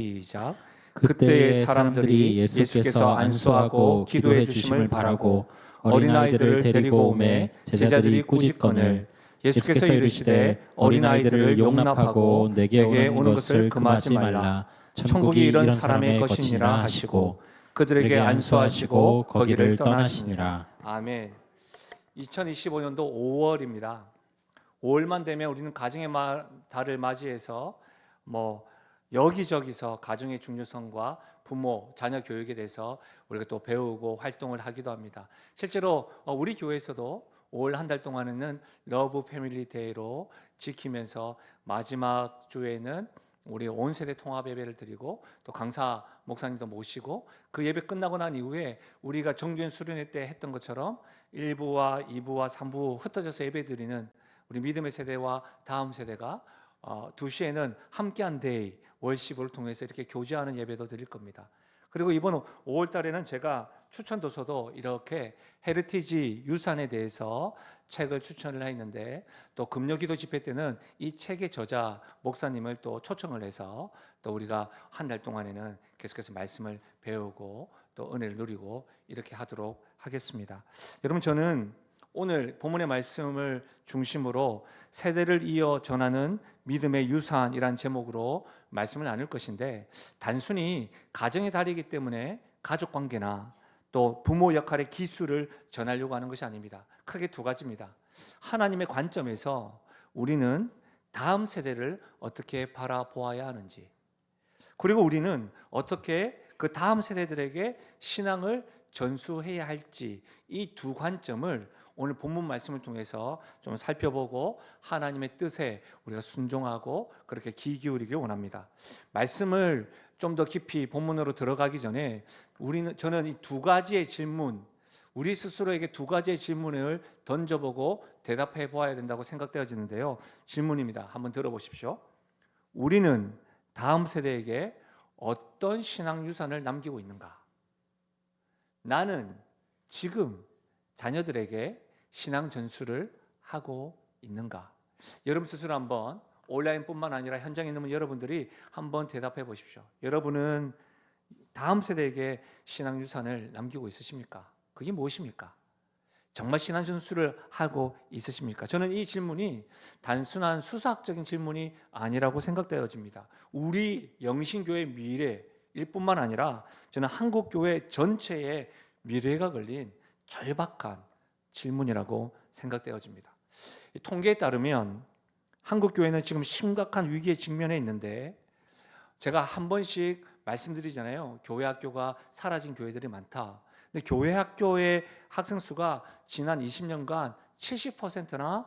시작. 그때의 사람들이 예수께서 안수하고 기도해 주심을 바라고 어린아이들을 데리고 오매 제자들이 꾸짖거늘 예수께서 이르시되 어린아이들을 용납하고 내게 오는 것을 금하지 말라. 천국이 이런 사람의 것이니라 하시고 그들에게 안수하시고 거기를 떠나시니라. 아멘. 2025년도 5월입니다. 5월만 되면 우리는 가정의 달을 맞이해서 여기저기서 가정의 중요성과 부모, 자녀 교육에 대해서 우리가 또 배우고 활동을 하기도 합니다. 실제로 우리 교회에서도 5월 한 달 동안에는 러브 패밀리 데이로 지키면서 마지막 주에는 우리 온 세대 통합 예배를 드리고 또 강사 목사님도 모시고 그 예배 끝나고 난 이후에 우리가 정규행 수련회 때 했던 것처럼 1부와 2부와 3부 흩어져서 예배 드리는 우리 믿음의 세대와 다음 세대가 2시에는 함께한 데이 월십을 통해서 이렇게 교제하는 예배도 드릴 겁니다. 그리고 이번 5월 달에는 제가 추천 도서도 이렇게 헤리티지 유산에 대해서 책을 추천을 했는데 또 금요기도 집회 때는 이 책의 저자 목사님을 또 초청을 해서 또 우리가 한 달 동안에는 계속해서 말씀을 배우고 또 은혜를 누리고 이렇게 하도록 하겠습니다. 여러분, 저는 오늘 본문의 말씀을 중심으로 세대를 이어 전하는 믿음의 유산이란 제목으로 말씀을 나눌 것인데, 단순히 가정의 달이기 때문에 가족관계나 또 부모 역할의 기술을 전하려고 하는 것이 아닙니다. 크게 두 가지입니다. 하나님의 관점에서 우리는 다음 세대를 어떻게 바라보아야 하는지, 그리고 우리는 어떻게 그 다음 세대들에게 신앙을 전수해야 할지, 이 두 관점을 오늘 본문 말씀을 통해서 좀 살펴보고 하나님의 뜻에 우리가 순종하고 그렇게 귀 기울이길 원합니다. 말씀을 좀 더 깊이 본문으로 들어가기 전에 저는 이 두 가지의 질문, 우리 스스로에게 두 가지의 질문을 던져보고 대답해 보아야 된다고 생각되어지는데요. 질문입니다. 한번 들어보십시오. 우리는 다음 세대에게 어떤 신앙 유산을 남기고 있는가? 나는 지금 자녀들에게 신앙 전수를 하고 있는가? 여러분 스스로 한번, 온라인뿐만 아니라 현장에 있는 여러분들이 한번 대답해 보십시오. 여러분은 다음 세대에게 신앙 유산을 남기고 있으십니까? 그게 무엇입니까? 정말 신앙 전수를 하고 있으십니까? 저는 이 질문이 단순한 수사학적인 질문이 아니라고 생각되어집니다. 우리 영신교회 미래일 뿐만 아니라 저는 한국교회 전체의 미래가 걸린 절박한 질문이라고 생각되어집니다. 통계에 따르면 한국교회는 지금 심각한 위기에 직면해 있는데, 제가 한 번씩 말씀드리잖아요. 교회 학교가 사라진 교회들이 많다. 근데 교회 학교의 학생 수가 지난 20년간 70%나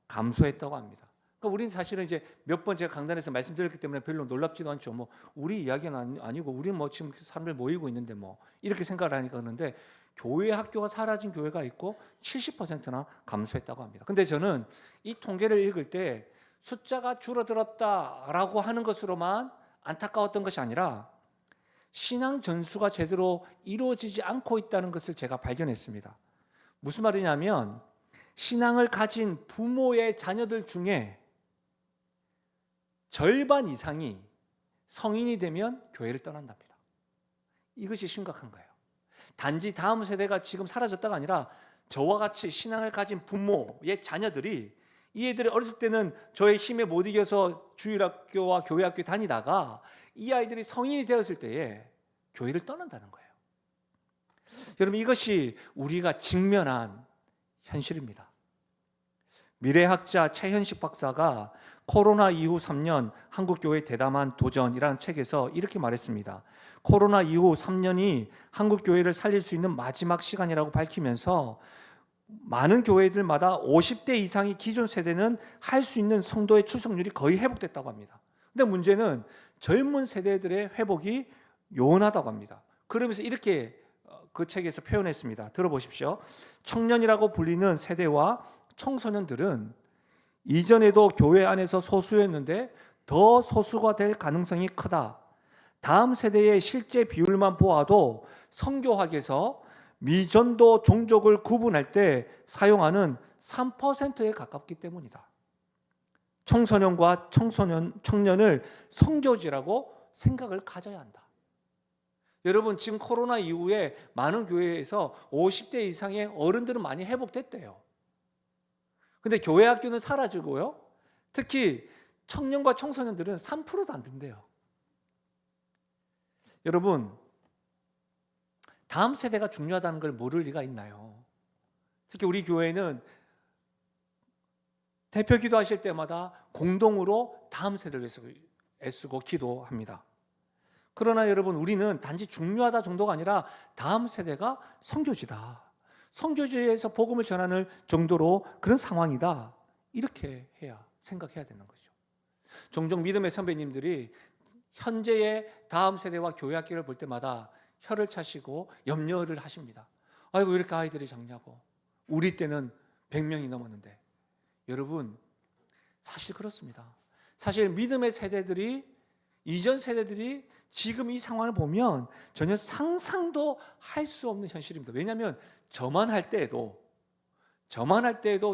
감소했다고 합니다. 그러니까 우리는 사실은 이제 몇 번 제가 강단에서 말씀드렸기 때문에 별로 놀랍지도 않죠. 우리 이야기는 아니고 우리는 지금 사람들 모이고 있는데 이렇게 생각을 하니까. 그런데 교회 학교가 사라진 교회가 있고 70%나 감소했다고 합니다. 근데 저는 이 통계를 읽을 때 숫자가 줄어들었다라고 하는 것으로만 안타까웠던 것이 아니라 신앙 전수가 제대로 이루어지지 않고 있다는 것을 제가 발견했습니다. 무슨 말이냐면, 신앙을 가진 부모의 자녀들 중에 절반 이상이 성인이 되면 교회를 떠난답니다. 이것이 심각한 거예요. 단지 다음 세대가 지금 사라졌다가 아니라 저와 같이 신앙을 가진 부모의 자녀들이, 이 애들이 어렸을 때는 저의 힘에 못 이겨서 주일학교와 교회학교 다니다가 이 아이들이 성인이 되었을 때에 교회를 떠난다는 거예요. 여러분, 이것이 우리가 직면한 현실입니다. 미래학자 최현식 박사가 코로나 이후 3년 한국교회의 대담한 도전이라는 책에서 이렇게 말했습니다. 코로나 이후 3년이 한국교회를 살릴 수 있는 마지막 시간이라고 밝히면서 많은 교회들마다 50대 이상의 기존 세대는 할 수 있는 성도의 출석률이 거의 회복됐다고 합니다. 근데 문제는 젊은 세대들의 회복이 요원하다고 합니다. 그러면서 이렇게 그 책에서 표현했습니다. 들어보십시오. 청년이라고 불리는 세대와 청소년들은 이전에도 교회 안에서 소수였는데 더 소수가 될 가능성이 크다. 다음 세대의 실제 비율만 보아도 성교학에서 미전도 종족을 구분할 때 사용하는 3%에 가깝기 때문이다. 청소년과 청년을 성교지라고 생각을 가져야 한다. 여러분, 지금 코로나 이후에 많은 교회에서 50대 이상의 어른들은 많이 회복됐대요. 근데 교회 학교는 사라지고요. 특히 청년과 청소년들은 3%도 안 된대요. 여러분, 다음 세대가 중요하다는 걸 모를 리가 있나요? 특히 우리 교회는 대표 기도하실 때마다 공동으로 다음 세대를 위해서 애쓰고 기도합니다. 그러나 여러분, 우리는 단지 중요하다 정도가 아니라 다음 세대가 선교지다, 선교지에서 복음을 전하는 정도로 그런 상황이다, 이렇게 해야 생각해야 되는 거죠. 종종 믿음의 선배님들이 현재의 다음 세대와 교회 학교를 볼 때마다 혀를 차시고 염려를 하십니다. 아이고, 왜 이렇게 아이들이 작냐고. 우리 때는 100명이 넘었는데. 여러분, 사실 그렇습니다. 사실 믿음의 세대들이, 이전 세대들이 지금 이 상황을 보면 전혀 상상도 할 수 없는 현실입니다. 왜냐하면 저만 할 때에도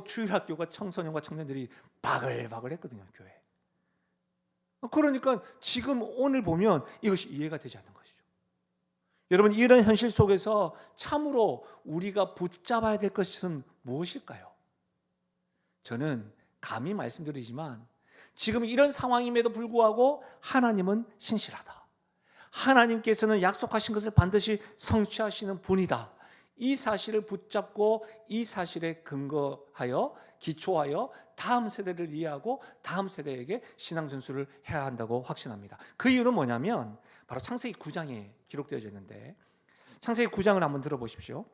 주일학교가 청소년과 청년들이 바글바글 했거든요, 교회. 그러니까 지금 오늘 보면 이것이 이해가 되지 않는 것이죠. 여러분, 이런 현실 속에서 참으로 우리가 붙잡아야 될 것은 무엇일까요? 저는 감히 말씀드리지만 지금 이런 상황임에도 불구하고 하나님은 신실하다. 하나님께서는 약속하신 것을 반드시 성취하시는 분이다. 이 사실을 붙잡고 이 사실에 근거하여 기초하여 다음 세대를 이해하고 다음 세대에게 신앙 전수를 해야 한다고 확신합니다. 그 이유는 뭐냐면 바로 창세기 9장에 기록되어져 있는데, 창세기 9장을 한번 들어보십시오.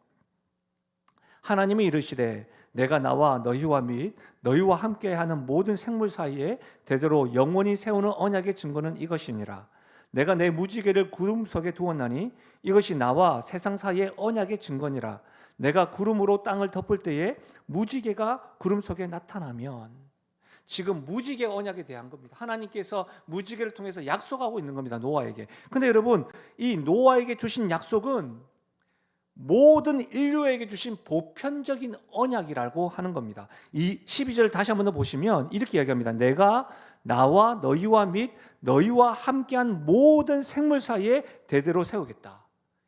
하나님이 이르시되 내가 나와 너희와 및 너희와 함께하는 모든 생물 사이에 대대로 영원히 세우는 언약의 증거는 이것이니라. 내가 내 무지개를 구름 속에 두었나니 이것이 나와 세상 사이의 언약의 증거니라. 내가 구름으로 땅을 덮을 때에 무지개가 구름 속에 나타나면, 지금 무지개 언약에 대한 겁니다. 하나님께서 무지개를 통해서 약속하고 있는 겁니다, 노아에게. 근데 여러분, 이 노아에게 주신 약속은 모든 인류에게 주신 보편적인 언약이라고 하는 겁니다. 이 12절 다시 한번 더 보시면 이렇게 이야기합니다. 내가 나와 너희와 및 너희와 함께한 모든 생물 사이에 대대로 세우겠다.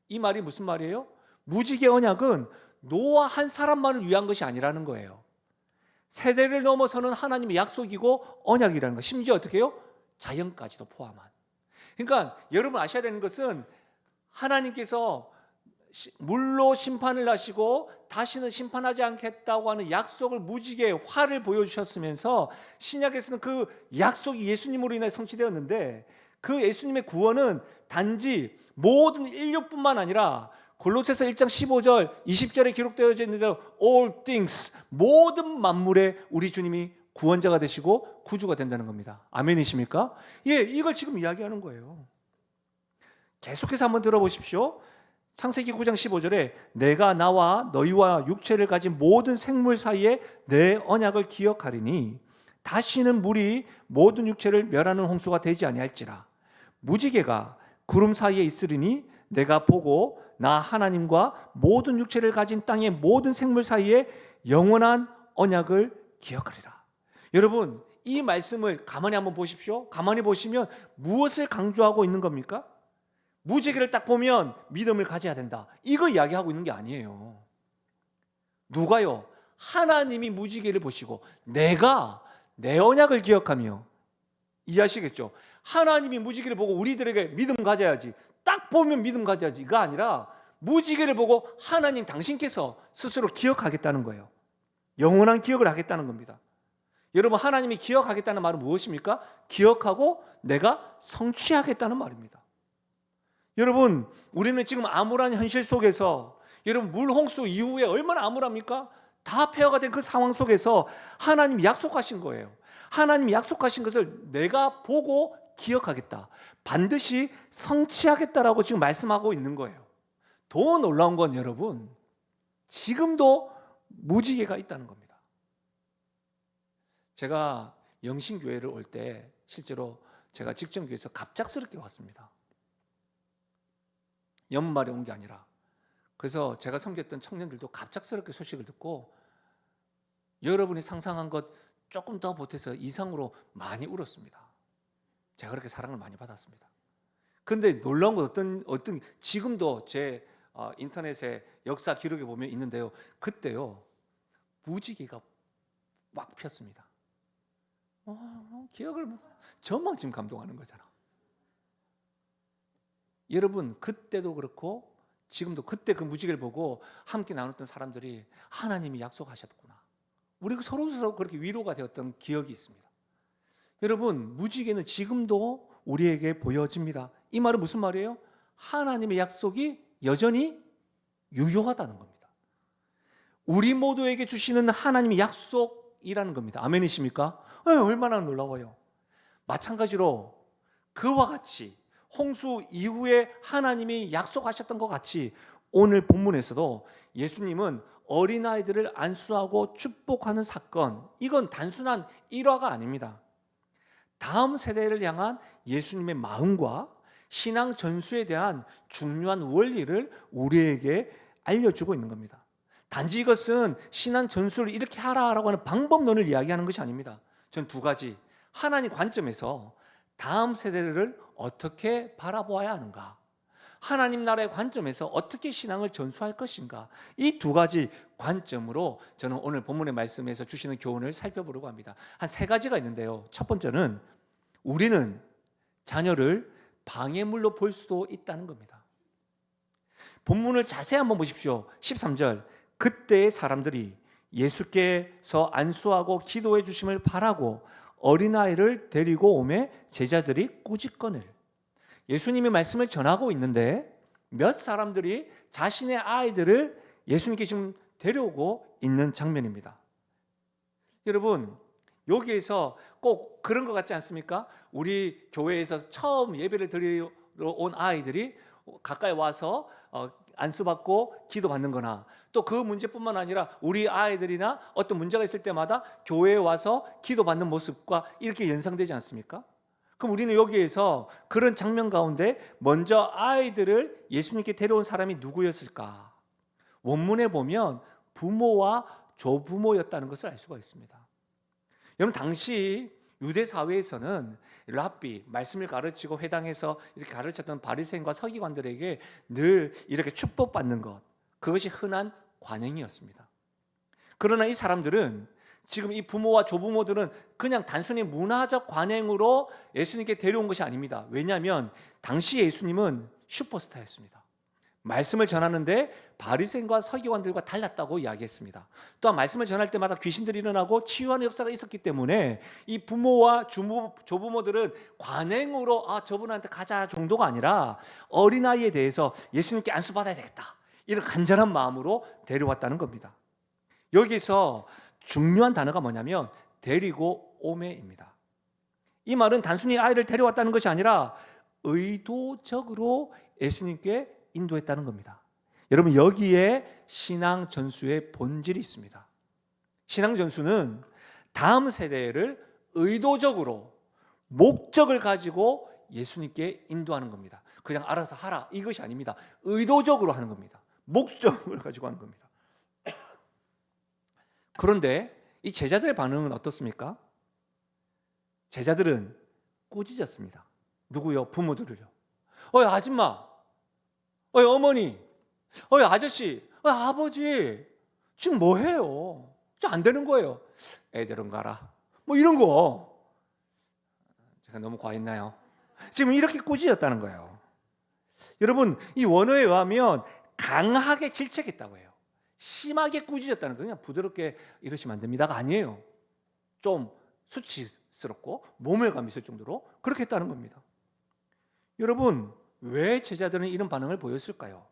이 말이 무슨 말이에요? 무지개 언약은 노아 한 사람만을 위한 것이 아니라는 거예요. 세대를 넘어서는 하나님의 약속이고 언약이라는 거. 심지어 어떻게 해요? 자연까지도 포함한. 그러니까 여러분 아셔야 되는 것은 하나님께서 물로 심판을 하시고 다시는 심판하지 않겠다고 하는 약속을, 무지개의 활을 보여주셨으면서 신약에서는 그 약속이 예수님으로 인해 성취되었는데, 그 예수님의 구원은 단지 모든 인류뿐만 아니라 골로새서 1장 15절 20절에 기록되어져 있는데 all things, 모든 만물에 우리 주님이 구원자가 되시고 구주가 된다는 겁니다. 아멘이십니까? 예, 이걸 지금 이야기하는 거예요. 계속해서 한번 들어보십시오. 창세기 9장 15절에 내가 나와 너희와 육체를 가진 모든 생물 사이에 내 언약을 기억하리니 다시는 물이 모든 육체를 멸하는 홍수가 되지 아니할지라. 무지개가 구름 사이에 있으리니 내가 보고 나 하나님과 모든 육체를 가진 땅의 모든 생물 사이에 영원한 언약을 기억하리라. 여러분, 이 말씀을 가만히 한번 보십시오. 가만히 보시면 무엇을 강조하고 있는 겁니까? 무지개를 딱 보면 믿음을 가져야 된다, 이거 이야기하고 있는 게 아니에요. 누가요? 하나님이 무지개를 보시고 내가 내 언약을 기억하며, 이해하시겠죠? 하나님이 무지개를 보고 우리들에게 믿음 가져야지, 딱 보면 믿음 가져야지, 이거 아니라 무지개를 보고 하나님 당신께서 스스로 기억하겠다는 거예요. 영원한 기억을 하겠다는 겁니다. 여러분, 하나님이 기억하겠다는 말은 무엇입니까? 기억하고 내가 성취하겠다는 말입니다. 여러분, 우리는 지금 암울한 현실 속에서, 여러분 물홍수 이후에 얼마나 암울합니까? 다 폐허가 된 그 상황 속에서 하나님이 약속하신 거예요. 하나님이 약속하신 것을 내가 보고 기억하겠다, 반드시 성취하겠다라고 지금 말씀하고 있는 거예요. 더 놀라운 건 여러분, 지금도 무지개가 있다는 겁니다. 제가 영신교회를 올 때 실제로 제가 직전교회에서 갑작스럽게 왔습니다. 연말에 온 게 아니라. 그래서 제가 섬겼던 청년들도 갑작스럽게 소식을 듣고 여러분이 상상한 것 조금 더 보태서 이상으로 많이 울었습니다. 제가 그렇게 사랑을 많이 받았습니다. 근데 놀라운 건 어떤 지금도 제 인터넷에 역사 기록에 보면 있는데요. 그때요 무지개가 막 폈습니다. 기억을 저만 지금 감동하는 거잖아. 여러분 그때도 그렇고 지금도 그때 그 무지개를 보고 함께 나눴던 사람들이 하나님이 약속하셨구나. 우리가 서로 그렇게 위로가 되었던 기억이 있습니다. 여러분 무지개는 지금도 우리에게 보여집니다. 이 말은 무슨 말이에요? 하나님의 약속이 여전히 유효하다는 겁니다. 우리 모두에게 주시는 하나님의 약속이라는 겁니다. 아멘이십니까? 얼마나 놀라워요. 마찬가지로 그와 같이 홍수 이후에 하나님이 약속하셨던 것 같이 오늘 본문에서도 예수님은 어린아이들을 안수하고 축복하는 사건, 이건 단순한 일화가 아닙니다. 다음 세대를 향한 예수님의 마음과 신앙 전수에 대한 중요한 원리를 우리에게 알려주고 있는 겁니다. 단지 이것은 신앙 전수를 이렇게 하라라고 하는 방법론을 이야기하는 것이 아닙니다. 전 두 가지, 하나님 관점에서 다음 세대를 어떻게 바라보아야 하는가, 하나님 나라의 관점에서 어떻게 신앙을 전수할 것인가, 이 두 가지 관점으로 저는 오늘 본문의 말씀에서 주시는 교훈을 살펴보려고 합니다. 한 세 가지가 있는데요. 첫 번째는 우리는 자녀를 방해물로 볼 수도 있다는 겁니다. 본문을 자세히 한번 보십시오. 13절, 그때의 사람들이 예수께서 안수하고 기도해 주심을 바라고 어린아이를 데리고 오매 제자들이 꾸짖거늘. 예수님이 말씀을 전하고 있는데 몇 사람들이 자신의 아이들을 예수님께 지금 데려오고 있는 장면입니다. 여러분 여기에서 꼭 그런 것 같지 않습니까? 우리 교회에서 처음 예배를 드리러 온 아이들이 가까이 와서 안수받고 기도받는 거나, 또 그 문제뿐만 아니라 우리 아이들이나 어떤 문제가 있을 때마다 교회에 와서 기도받는 모습과 이렇게 연상되지 않습니까? 그럼 우리는 여기에서 그런 장면 가운데 먼저 아이들을 예수님께 데려온 사람이 누구였을까? 원문에 보면 부모와 조부모였다는 것을 알 수가 있습니다. 여러분 당시 유대 사회에서는 랍비, 말씀을 가르치고 회당에서 이렇게 가르쳤던 바리새인과 서기관들에게 늘 이렇게 축복받는 것, 그것이 흔한 관행이었습니다. 그러나 이 사람들은, 지금 이 부모와 조부모들은 그냥 단순히 문화적 관행으로 예수님께 데려온 것이 아닙니다. 왜냐하면 당시 예수님은 슈퍼스타였습니다. 말씀을 전하는데 바리새인과 서기관들과 달랐다고 이야기했습니다. 또한 말씀을 전할 때마다 귀신들이 일어나고 치유하는 역사가 있었기 때문에 이 부모와 조부모들은 관행으로 저분한테 가자 정도가 아니라 어린아이에 대해서 예수님께 안수받아야 되겠다, 이런 간절한 마음으로 데려왔다는 겁니다. 여기서 중요한 단어가 뭐냐면 데리고 오매입니다. 이 말은 단순히 아이를 데려왔다는 것이 아니라 의도적으로 예수님께 인도했다는 겁니다. 여러분 여기에 신앙 전수의 본질이 있습니다. 신앙 전수는 다음 세대를 의도적으로 목적을 가지고 예수님께 인도하는 겁니다. 그냥 알아서 하라 이것이 아닙니다. 의도적으로 하는 겁니다. 목적을 가지고 하는 겁니다. 그런데 이 제자들의 반응은 어떻습니까? 제자들은 꾸짖었습니다. 누구요? 부모들을요. 아줌마, 어머니, 아저씨, 아버지, 지금 뭐 해요? 좀 안 되는 거예요. 애들은 가라. 뭐 이런 거. 제가 너무 과했나요? 지금 이렇게 꾸짖었다는 거예요. 여러분, 이 원어에 의하면 강하게 질책했다고 해요. 심하게 꾸짖었다는 거예요. 그냥 부드럽게 이러시면 안 됩니다가 아니에요. 좀 수치스럽고 모멸감이 있을 정도로 그렇게 했다는 겁니다. 여러분, 왜 제자들은 이런 반응을 보였을까요?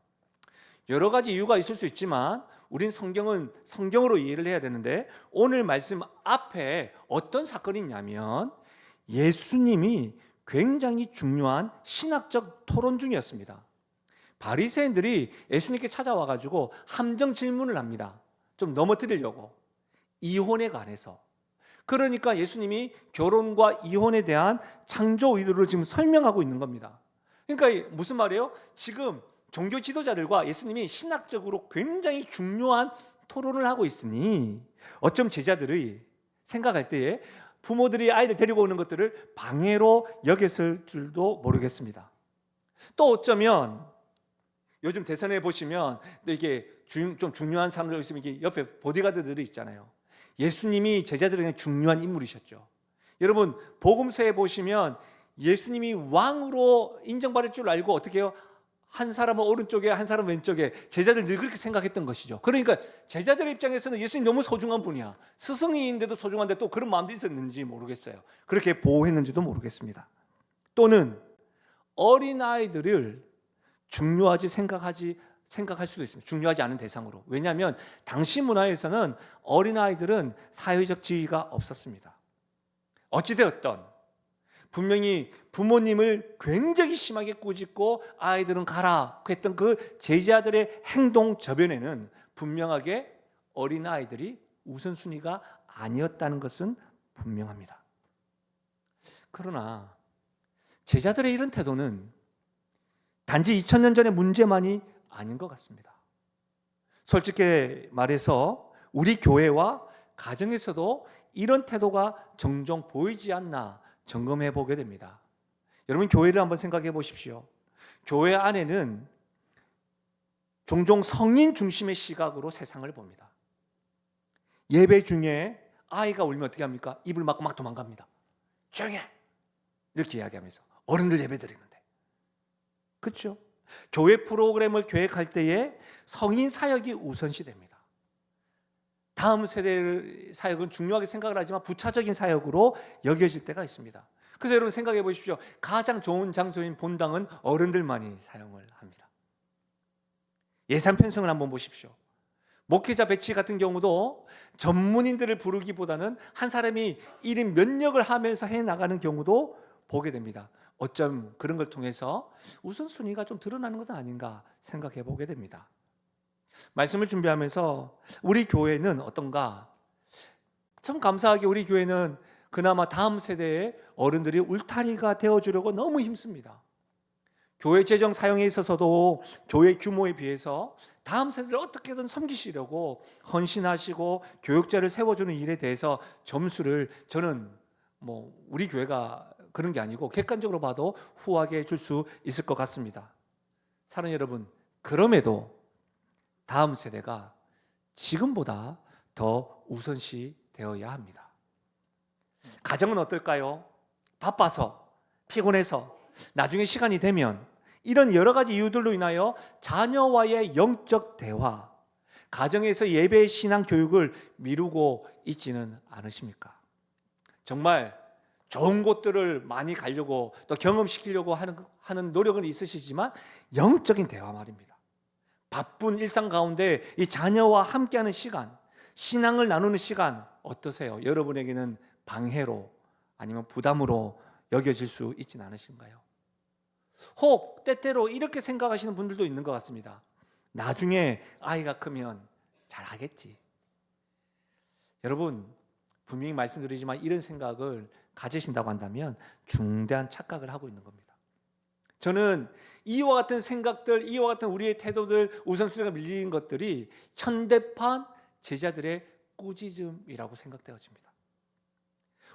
여러 가지 이유가 있을 수 있지만 우린 성경은 성경으로 이해를 해야 되는데, 오늘 말씀 앞에 어떤 사건이 있냐면 예수님이 굉장히 중요한 신학적 토론 중이었습니다. 바리새인들이 예수님께 찾아와 가지고 함정 질문을 합니다. 좀 넘어뜨리려고, 이혼에 관해서. 그러니까 예수님이 결혼과 이혼에 대한 창조 의도를 지금 설명하고 있는 겁니다. 그러니까 무슨 말이에요? 지금 종교 지도자들과 예수님이 신학적으로 굉장히 중요한 토론을 하고 있으니 어쩜 제자들이 생각할 때에 부모들이 아이를 데리고 오는 것들을 방해로 여겼을 줄도 모르겠습니다. 또 어쩌면 요즘 대선에 보시면 또 이게 좀 중요한 사람들 있으면 이게 옆에 보디가드들이 있잖아요. 예수님이 제자들에게 중요한 인물이셨죠. 여러분 복음서에 보시면 예수님이 왕으로 인정받을 줄 알고 어떻게 해요? 한 사람은 오른쪽에 한 사람은 왼쪽에, 제자들 늘 그렇게 생각했던 것이죠. 그러니까 제자들의 입장에서는 예수님 너무 소중한 분이야. 스승인데도 소중한데 또 그런 마음도 있었는지 모르겠어요. 그렇게 보호했는지도 모르겠습니다. 또는 어린아이들을 중요하지 생각할 수도 있습니다. 중요하지 않은 대상으로. 왜냐하면 당시 문화에서는 어린아이들은 사회적 지위가 없었습니다. 어찌되었던 분명히 부모님을 굉장히 심하게 꾸짖고 아이들은 가라 했던 그 제자들의 행동 저변에는 분명하게 어린아이들이 우선순위가 아니었다는 것은 분명합니다. 그러나 제자들의 이런 태도는 단지 2000년 전의 문제만이 아닌 것 같습니다. 솔직히 말해서 우리 교회와 가정에서도 이런 태도가 종종 보이지 않나 점검해 보게 됩니다. 여러분 교회를 한번 생각해 보십시오. 교회 안에는 종종 성인 중심의 시각으로 세상을 봅니다. 예배 중에 아이가 울면 어떻게 합니까? 입을 막고 막 도망갑니다. 조용히 해! 이렇게 이야기하면서 어른들 예배 드리는데. 그렇죠? 교회 프로그램을 계획할 때에 성인 사역이 우선시됩니다. 다음 세대의 사역은 중요하게 생각을 하지만 부차적인 사역으로 여겨질 때가 있습니다. 그래서 여러분 생각해 보십시오. 가장 좋은 장소인 본당은 어른들만이 사용을 합니다. 예산 편성을 한번 보십시오. 목회자 배치 같은 경우도 전문인들을 부르기보다는 한 사람이 1인 몇 역을 하면서 해나가는 경우도 보게 됩니다. 어쩜 그런 걸 통해서 우선순위가 좀 드러나는 것은 아닌가 생각해 보게 됩니다. 말씀을 준비하면서 우리 교회는 어떤가? 참 감사하게 우리 교회는 그나마 다음 세대의 어른들이 울타리가 되어주려고 너무 힘씁니다. 교회 재정 사용에 있어서도 교회 규모에 비해서 다음 세대를 어떻게든 섬기시려고 헌신하시고 교육자를 세워주는 일에 대해서 점수를 저는 우리 교회가 그런 게 아니고 객관적으로 봐도 후하게 줄 수 있을 것 같습니다. 사랑하는 여러분, 그럼에도 다음 세대가 지금보다 더 우선시 되어야 합니다. 가정은 어떨까요? 바빠서, 피곤해서, 나중에 시간이 되면 이런 여러 가지 이유들로 인하여 자녀와의 영적 대화, 가정에서 예배 신앙 교육을 미루고 있지는 않으십니까? 정말 좋은 곳들을 많이 가려고 또 경험시키려고 하는 노력은 있으시지만 영적인 대화 말입니다. 바쁜 일상 가운데 이 자녀와 함께하는 시간, 신앙을 나누는 시간 어떠세요? 여러분에게는 방해로 아니면 부담으로 여겨질 수 있지는 않으신가요? 혹 때때로 이렇게 생각하시는 분들도 있는 것 같습니다. 나중에 아이가 크면 잘하겠지. 여러분 분명히 말씀드리지만 이런 생각을 가지신다고 한다면 중대한 착각을 하고 있는 겁니다. 저는 이와 같은 생각들, 이와 같은 우리의 태도들, 우선순위가 밀리는 것들이 현대판 제자들의 꾸짖음이라고 생각되어집니다.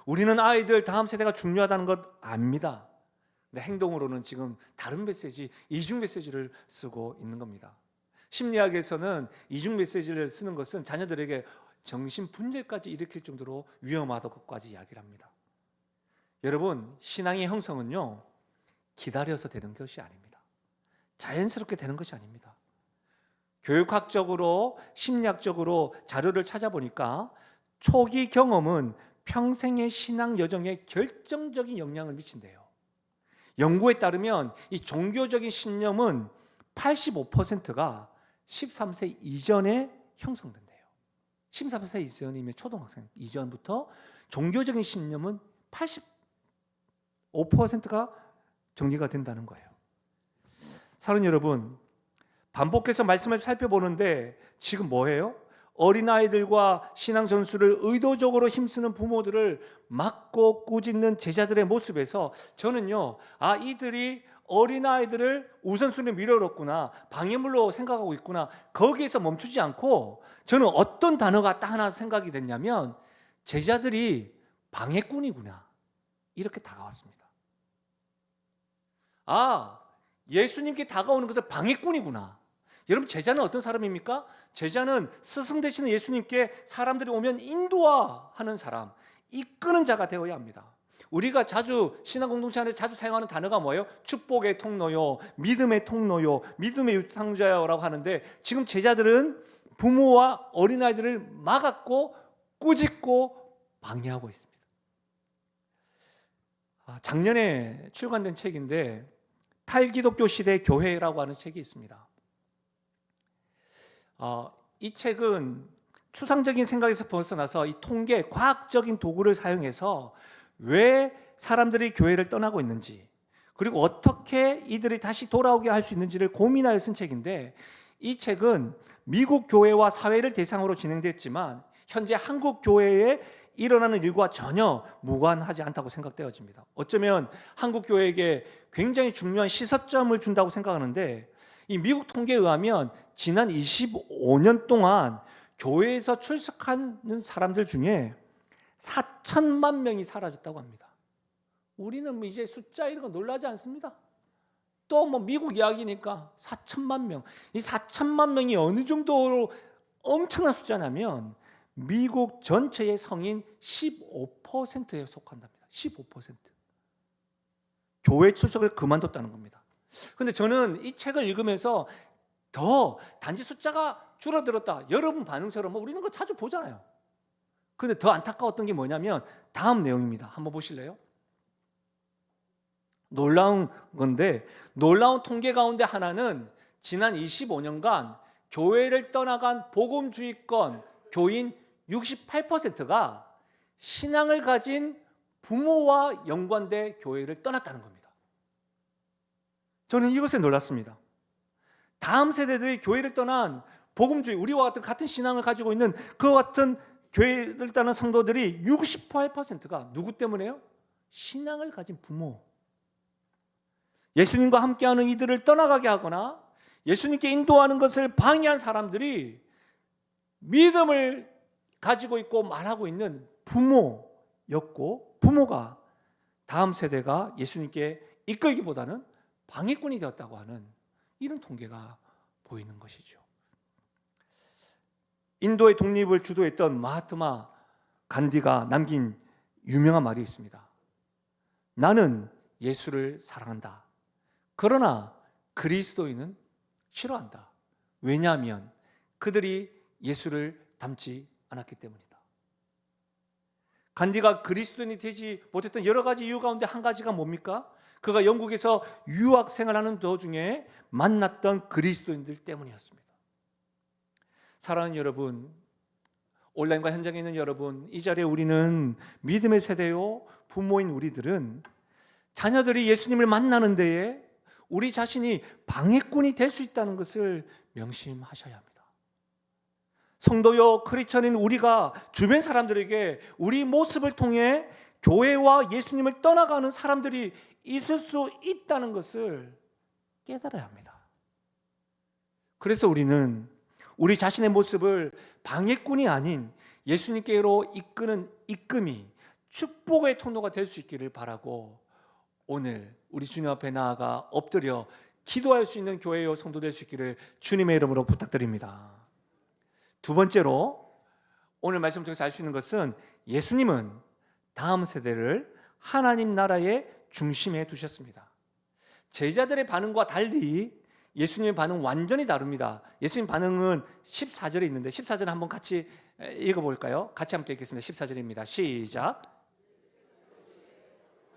우리는 아이들 다음 세대가 중요하다는 것 압니다. 근데 행동으로는 지금 다른 메시지, 이중 메시지를 쓰고 있는 겁니다. 심리학에서는 이중 메시지를 쓰는 것은 자녀들에게 정신 분열까지 일으킬 정도로 위험하다고 것까지 이야기를 합니다. 여러분, 신앙의 형성은요, 기다려서 되는 것이 아닙니다. 자연스럽게 되는 것이 아닙니다. 교육학적으로, 심리학적으로 자료를 찾아보니까 초기 경험은 평생의 신앙 여정에 결정적인 영향을 미친대요. 연구에 따르면 이 종교적인 신념은 85%가 13세 이전에 형성된대요. 13세 이전이면 초등학생 이전부터 종교적인 신념은 85%가 정리가 된다는 거예요. 사랑하는 여러분, 반복해서 말씀을 살펴보는데 지금 뭐예요? 어린아이들과 신앙 전수를 의도적으로 힘쓰는 부모들을 막고 꾸짖는 제자들의 모습에서 저는요, 이들이 어린아이들을 우선순위에 밀어놓구나, 방해물로 생각하고 있구나, 거기에서 멈추지 않고 저는 어떤 단어가 딱 하나 생각이 됐냐면 제자들이 방해꾼이구나, 이렇게 다가왔습니다. 예수님께 다가오는 것을 방해꾼이구나. 여러분, 제자는 어떤 사람입니까? 제자는 스승 되시는 예수님께 사람들이 오면 인도하는 사람, 이끄는 자가 되어야 합니다. 우리가 자주 신앙 공동체 안에 자주 사용하는 단어가 뭐예요? 축복의 통로요, 믿음의 통로요, 믿음의 유탕자요라고 하는데, 지금 제자들은 부모와 어린아이들을 막았고 꾸짖고 방해하고 있습니다. 작년에 출간된 책인데 탈기독교 시대 교회라고 하는 책이 있습니다. 이 책은 추상적인 생각에서 벗어나서 이 통계, 과학적인 도구를 사용해서 왜 사람들이 교회를 떠나고 있는지, 그리고 어떻게 이들이 다시 돌아오게 할 수 있는지를 고민하여 쓴 책인데, 이 책은 미국 교회와 사회를 대상으로 진행됐지만 현재 한국 교회에 일어나는 일과 전혀 무관하지 않다고 생각되어집니다. 어쩌면 한국 교회에게 굉장히 중요한 시사점을 준다고 생각하는데, 이 미국 통계에 의하면 지난 25년 동안 교회에서 출석하는 사람들 중에 4천만 명이 사라졌다고 합니다. 우리는 뭐 이제 숫자 이런 거 놀라지 않습니다. 또 뭐 미국 이야기니까 4천만 명. 이 4천만 명이 어느 정도로 엄청난 숫자냐면 미국 전체의 성인 15%에 속한답니다. 15%. 교회 출석을 그만뒀다는 겁니다. 그런데 저는 이 책을 읽으면서 더 단지 숫자가 줄어들었다, 여러분 반응처럼 뭐 우리는 거 자주 보잖아요. 그런데 더 안타까웠던 게 뭐냐면 다음 내용입니다. 한번 보실래요? 놀라운 건데, 놀라운 통계 가운데 하나는 지난 25년간 교회를 떠나간 복음주의권 교인 68%가 신앙을 가진 부모와 연관돼 교회를 떠났다는 겁니다. 저는 이것에 놀랐습니다. 다음 세대들이 교회를 떠난 복음주의, 우리와 같은 신앙을 가지고 있는 그와 같은 교회를 떠난 성도들이 68%가 누구 때문에요? 신앙을 가진 부모, 예수님과 함께하는 이들을 떠나가게 하거나 예수님께 인도하는 것을 방해한 사람들이 믿음을 가지고 있고 말하고 있는 부모였고, 부모가 다음 세대가 예수님께 이끌기보다는 방해꾼이 되었다고 하는 이런 통계가 보이는 것이죠. 인도의 독립을 주도했던 마하트마 간디가 남긴 유명한 말이 있습니다. 나는 예수를 사랑한다. 그러나 그리스도인은 싫어한다. 왜냐하면 그들이 예수를 닮지 않았기 때문이다. 간디가 그리스도인이 되지 못했던 여러 가지 이유 가운데 한 가지가 뭡니까? 그가 영국에서 유학 생활하는 도중에 만났던 그리스도인들 때문이었습니다. 사랑하는 여러분, 온라인과 현장에 있는 여러분, 이 자리에 우리는 믿음의 세대요, 부모인 우리들은 자녀들이 예수님을 만나는 데에 우리 자신이 방해꾼이 될 수 있다는 것을 명심하셔야 합니다. 성도요, 크리스천인 우리가 주변 사람들에게 우리 모습을 통해 교회와 예수님을 떠나가는 사람들이 있을 수 있다는 것을 깨달아야 합니다. 그래서 우리는 우리 자신의 모습을 방해꾼이 아닌 예수님께로 이끄는 이끔이 축복의 통로가 될 수 있기를 바라고, 오늘 우리 주님 앞에 나아가 엎드려 기도할 수 있는 교회요 성도 될 수 있기를 주님의 이름으로 부탁드립니다. 두 번째로 오늘 말씀 통해서 알 수 있는 것은 예수님은 다음 세대를 하나님 나라의 중심에 두셨습니다. 제자들의 반응과 달리 예수님의 반응은 완전히 다릅니다. 예수님 반응은 14절에 있는데 14절 한번 같이 읽어볼까요? 같이 함께 읽겠습니다. 14절입니다. 시작.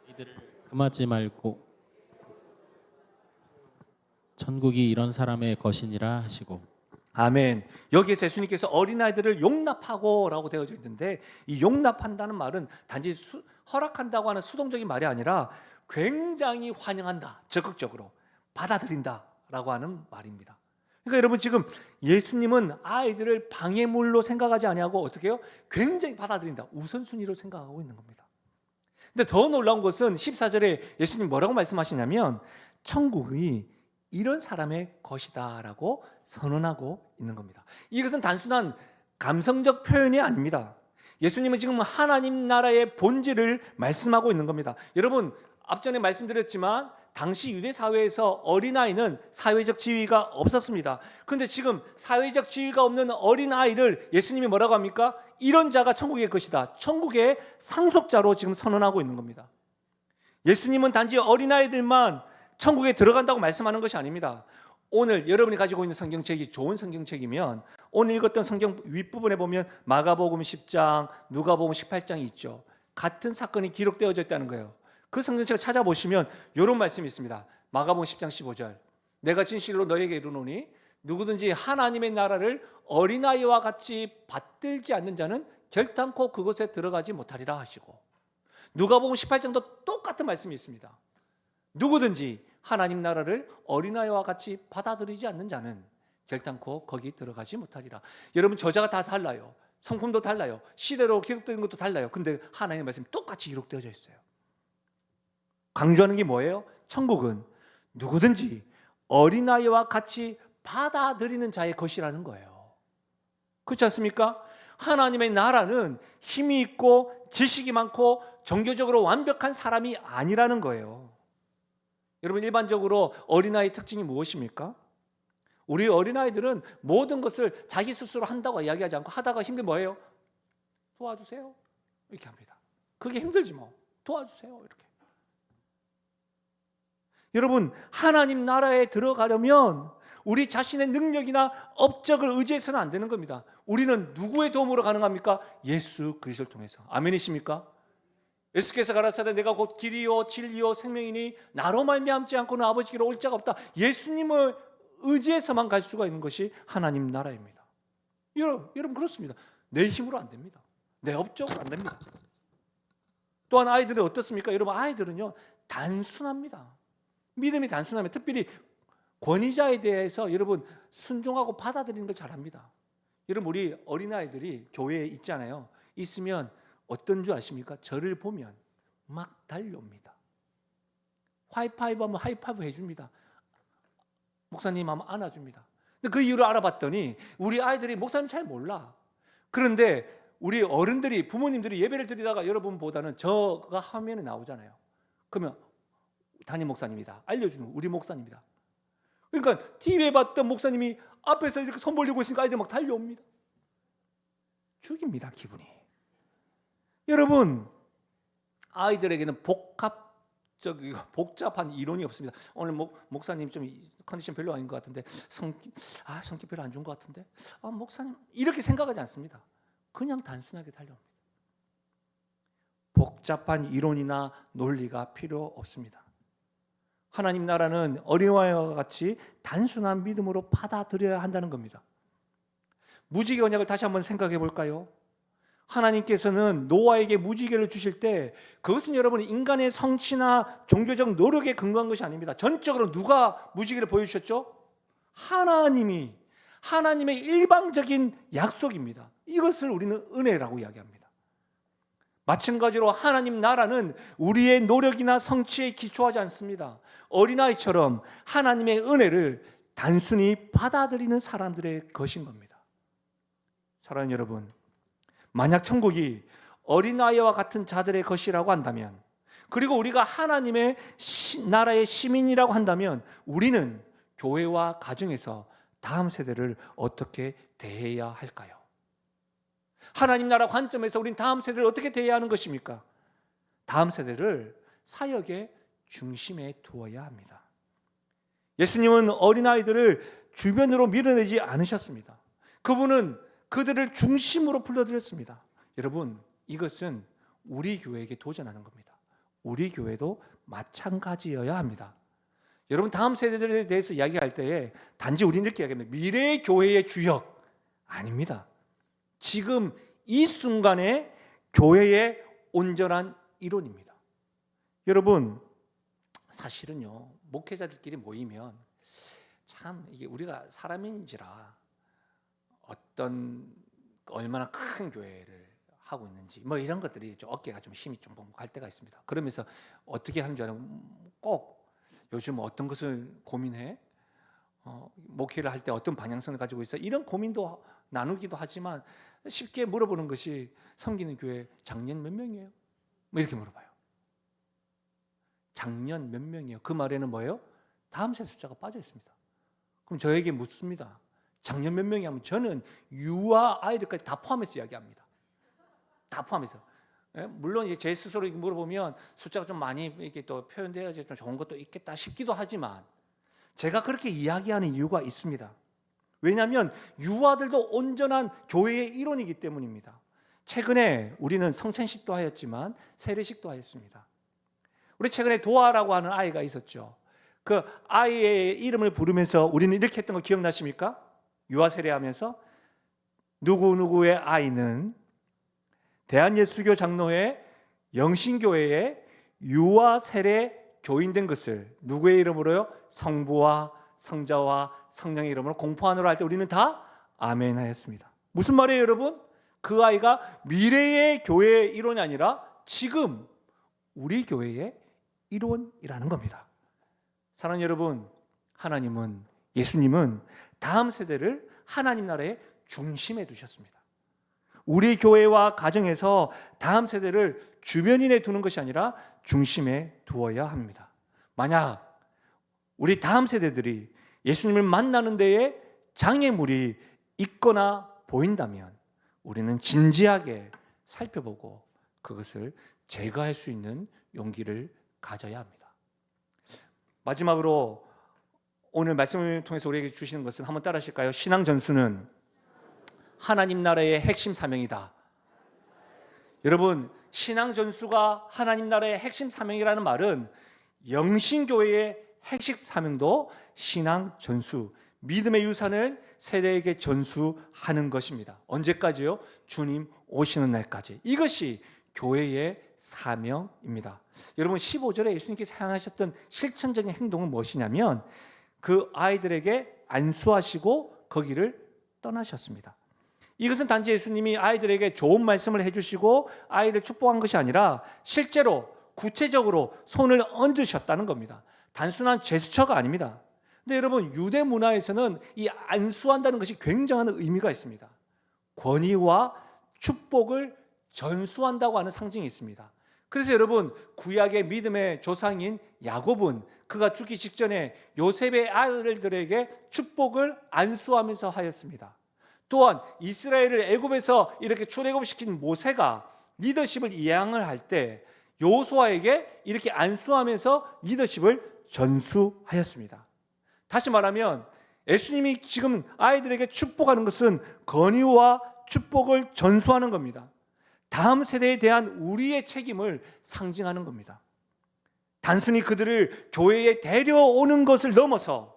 이들을 금하지 말고 천국이 이런 사람의 것이니라 하시고. 아멘. 여기에서 예수님께서 어린아이들을 용납하고 라고 되어져 있는데, 이 용납한다는 말은 단지 허락한다고 하는 수동적인 말이 아니라 굉장히 환영한다, 적극적으로 받아들인다 라고 하는 말입니다. 그러니까 여러분, 지금 예수님은 아이들을 방해물로 생각하지 아니하고 어떻게 해요? 굉장히 받아들인다, 우선순위로 생각하고 있는 겁니다. 근데 더 놀라운 것은 14절에 예수님 뭐라고 말씀하시냐면 천국이 이런 사람의 것이다 라고 선언하고 있는 겁니다. 이것은 단순한 감성적 표현이 아닙니다. 예수님은 지금 하나님 나라의 본질을 말씀하고 있는 겁니다. 여러분, 앞전에 말씀드렸지만 당시 유대 사회에서 어린아이는 사회적 지위가 없었습니다. 그런데 지금 사회적 지위가 없는 어린아이를 예수님이 뭐라고 합니까? 이런 자가 천국의 것이다. 천국의 상속자로 지금 선언하고 있는 겁니다. 예수님은 단지 어린아이들만 천국에 들어간다고 말씀하는 것이 아닙니다. 오늘 여러분이 가지고 있는 성경책이 좋은 성경책이면 오늘 읽었던 성경 윗부분에 보면 마가복음 10장, 누가복음 18장이 있죠. 같은 사건이 기록되어져 있다는 거예요. 그 성경책을 찾아보시면 이런 말씀이 있습니다. 마가복음 10장 15절. 내가 진실로 너에게 이르노니 누구든지 하나님의 나라를 어린아이와 같이 받들지 않는 자는 결단코 그곳에 들어가지 못하리라 하시고, 누가복음 18장도 똑같은 말씀이 있습니다. 누구든지 하나님 나라를 어린아이와 같이 받아들이지 않는 자는 결단코 거기 들어가지 못하리라. 여러분, 저자가 다 달라요. 성품도 달라요. 시대로 기록되는 것도 달라요. 근데 하나님의 말씀이 똑같이 기록되어져 있어요. 강조하는 게 뭐예요? 천국은 누구든지 어린아이와 같이 받아들이는 자의 것이라는 거예요. 그렇지 않습니까? 하나님의 나라는 힘이 있고 지식이 많고 종교적으로 완벽한 사람이 아니라는 거예요. 여러분, 일반적으로 어린아이의 특징이 무엇입니까? 우리 어린아이들은 모든 것을 자기 스스로 한다고 이야기하지 않고 하다가 힘들면 뭐예요? 도와주세요. 이렇게 합니다. 그게 힘들지 뭐. 도와주세요. 이렇게. 여러분, 하나님 나라에 들어가려면 우리 자신의 능력이나 업적을 의지해서는 안 되는 겁니다. 우리는 누구의 도움으로 가능합니까? 예수 그리스도를 통해서. 아멘이십니까? 예수께서 가라사대 내가 곧 길이요 진리요 생명이니 나로 말미암지 않고는 아버지께로 올 자가 없다. 예수님을 의지해서만 갈 수가 있는 것이 하나님 나라입니다. 여러분 그렇습니다. 내 힘으로 안 됩니다. 내 업적으로 안 됩니다. 또한 아이들은 어떻습니까? 여러분, 아이들은요 단순합니다. 믿음이 단순하면 특별히 권위자에 대해서 여러분 순종하고 받아들이는 걸 잘합니다. 여러분, 우리 어린아이들이 교회에 있잖아요. 있으면 어떤 줄 아십니까? 저를 보면 막 달려옵니다. 하이파이브 하면 하이파이브 해줍니다. 목사님 하면 안아줍니다. 근데 그 이유를 알아봤더니 우리 아이들이 목사님 잘 몰라. 그런데 우리 어른들이, 부모님들이 예배를 드리다가 여러분보다는 저가 화면에 나오잖아요. 그러면 담임 목사님이다. 알려주는 우리 목사님이다. 그러니까 TV에 봤던 목사님이 앞에서 이렇게 손 벌리고 있으니까 아이들이 막 달려옵니다. 죽입니다, 기분이. 여러분, 아이들에게는 복잡한 이론이 없습니다. 오늘 목사님 좀 컨디션 별로 아닌 것 같은데 성격 별로 안 좋은 것 같은데 목사님 이렇게 생각하지 않습니다. 그냥 단순하게 달려옵니다. 복잡한 이론이나 논리가 필요 없습니다. 하나님 나라는 어린아이와 같이 단순한 믿음으로 받아들여야 한다는 겁니다. 무지개 언약을 다시 한번 생각해 볼까요? 하나님께서는 노아에게 무지개를 주실 때 그것은 여러분 인간의 성취나 종교적 노력에 근거한 것이 아닙니다. 전적으로 누가 무지개를 보여주셨죠? 하나님이, 하나님의 일방적인 약속입니다. 이것을 우리는 은혜라고 이야기합니다. 마찬가지로 하나님 나라는 우리의 노력이나 성취에 기초하지 않습니다. 어린아이처럼 하나님의 은혜를 단순히 받아들이는 사람들의 것인 겁니다. 사랑하는 여러분, 만약 천국이 어린아이와 같은 자들의 것이라고 한다면, 그리고 우리가 하나님의 나라의 시민이라고 한다면, 우리는 교회와 가정에서 다음 세대를 어떻게 대해야 할까요? 하나님 나라 관점에서 우리는 다음 세대를 어떻게 대해야 하는 것입니까? 다음 세대를 사역의 중심에 두어야 합니다. 예수님은 어린아이들을 주변으로 밀어내지 않으셨습니다. 그분은 그들을 중심으로 불러들였습니다. 여러분, 이것은 우리 교회에게 도전하는 겁니다. 우리 교회도 마찬가지여야 합니다. 여러분, 다음 세대들에 대해서 이야기할 때에 단지 우리는 이렇게 이야기합니다. 미래의 교회의 주역 아닙니다. 지금 이 순간의 교회의 온전한 이론입니다. 여러분, 사실은요, 목회자들끼리 모이면 참 이게 우리가 사람인지라 얼마나 큰 교회를 하고 있는지 뭐 이런 것들이 좀 어깨가 좀 힘이 좀 갈 때가 있습니다. 그러면서 어떻게 하는 줄 알면 꼭 요즘 어떤 것을 고민해? 목회를 할 때 어떤 방향성을 가지고 있어? 이런 고민도 나누기도 하지만 쉽게 물어보는 것이 섬기는 교회 장년 몇 명이에요? 뭐 이렇게 물어봐요. 장년 몇 명이에요. 그 말에는 뭐예요? 다음 세대 숫자가 빠져 있습니다. 그럼 저에게 묻습니다. 장년 몇 명이 하면 저는 유아 아이들까지 다 포함해서 이야기합니다. 다 포함해서. 예? 물론 이제 제 스스로 물어보면 숫자가 좀 많이 이렇게 또 표현되어야지 좀 좋은 것도 있겠다 싶기도 하지만 제가 그렇게 이야기하는 이유가 있습니다. 왜냐하면 유아들도 온전한 교회의 일원이기 때문입니다. 최근에 우리는 성찬식도 하였지만 세례식도 하였습니다. 우리 최근에 도아라고 하는 아이가 있었죠. 그 아이의 이름을 부르면서 우리는 이렇게 했던 거 기억나십니까? 유아 세례하면서 누구누구의 아이는 대한예수교 장로회 영신교회의 유아 세례 교인된 것을 누구의 이름으로요? 성부와 성자와 성령의 이름으로 공포하노라 할 때 우리는 다 아멘 하였습니다. 무슨 말이에요, 여러분? 그 아이가 미래의 교회의 일원이 아니라 지금 우리 교회의 일원이라는 겁니다. 사랑하는 여러분, 하나님은, 예수님은 다음 세대를 하나님 나라의 중심에 두셨습니다. 우리 교회와 가정에서 다음 세대를 주변인에 두는 것이 아니라 중심에 두어야 합니다. 만약 우리 다음 세대들이 예수님을 만나는 데에 장애물이 있거나 보인다면 우리는 진지하게 살펴보고 그것을 제거할 수 있는 용기를 가져야 합니다. 마지막으로 오늘 말씀을 통해서 우리에게 주시는 것은 한번 따라 하실까요? 신앙 전수는 하나님 나라의 핵심 사명이다. 여러분, 신앙 전수가 하나님 나라의 핵심 사명이라는 말은 영신교회의 핵심 사명도 신앙 전수, 믿음의 유산을 세대에게 전수하는 것입니다. 언제까지요? 주님 오시는 날까지. 이것이 교회의 사명입니다. 여러분, 15절에 예수님께서 행하셨던 실천적인 행동은 무엇이냐면 그 아이들에게 안수하시고 거기를 떠나셨습니다. 이것은 단지 예수님이 아이들에게 좋은 말씀을 해주시고 아이를 축복한 것이 아니라 실제로 구체적으로 손을 얹으셨다는 겁니다. 단순한 제스처가 아닙니다. 근데 여러분, 유대 문화에서는 이 안수한다는 것이 굉장한 의미가 있습니다. 권위와 축복을 전수한다고 하는 상징이 있습니다. 그래서 여러분, 구약의 믿음의 조상인 야곱은 그가 죽기 직전에 요셉의 아들들에게 축복을 안수하면서 하였습니다. 또한 이스라엘을 애굽에서 이렇게 출애굽시킨 모세가 리더십을 이양을 할 때 여호수아에게 이렇게 안수하면서 리더십을 전수하였습니다. 다시 말하면 예수님이 지금 아이들에게 축복하는 것은 권위와 축복을 전수하는 겁니다. 다음 세대에 대한 우리의 책임을 상징하는 겁니다. 단순히 그들을 교회에 데려오는 것을 넘어서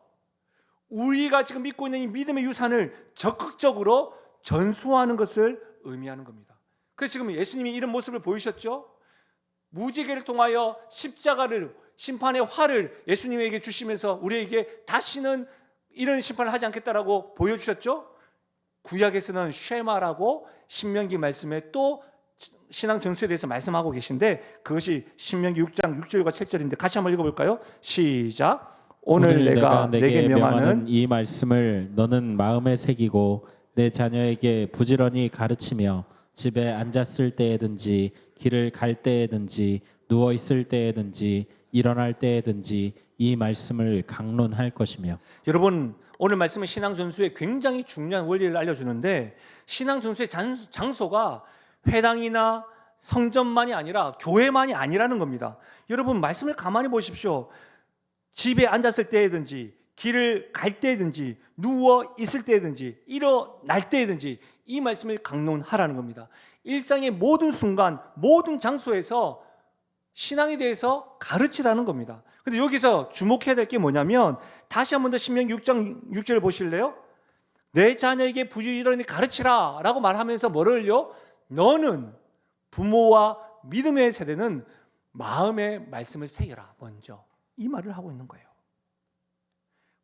우리가 지금 믿고 있는 이 믿음의 유산을 적극적으로 전수하는 것을 의미하는 겁니다. 그래서 지금 예수님이 이런 모습을 보이셨죠? 무지개를 통하여 십자가를, 심판의 활을 예수님에게 주시면서 우리에게 다시는 이런 심판을 하지 않겠다라고 보여주셨죠? 구약에서는 쉐마라고 신명기 말씀에 또 신앙 전수에 대해서 말씀하고 계신데 그것이 신명기 6장 6절과 7절인데 같이 한번 읽어볼까요? 시작. 오늘 내가 내게 명하는 이 말씀을 너는 마음에 새기고 내 자녀에게 부지런히 가르치며 집에 앉았을 때에든지 길을 갈 때에든지 누워 있을 때에든지 일어날 때에든지 이 말씀을 강론할 것이며. 여러분, 오늘 말씀은 신앙 전수의 굉장히 중요한 원리를 알려주는데 신앙 전수의 장소가 회당이나 성전만이 아니라 교회만이 아니라는 겁니다. 여러분, 말씀을 가만히 보십시오. 집에 앉았을 때든지 길을 갈 때든지 누워 있을 때든지 일어날 때든지 이 말씀을 강론하라는 겁니다. 일상의 모든 순간 모든 장소에서 신앙에 대해서 가르치라는 겁니다. 근데 여기서 주목해야 될 게 뭐냐면 다시 한 번 더 신명기 6장 6절을 보실래요? 내 자녀에게 부지런히 가르치라 라고 말하면서 뭐를요? 너는 부모와 믿음의 세대는 마음의 말씀을 새겨라. 먼저 이 말을 하고 있는 거예요.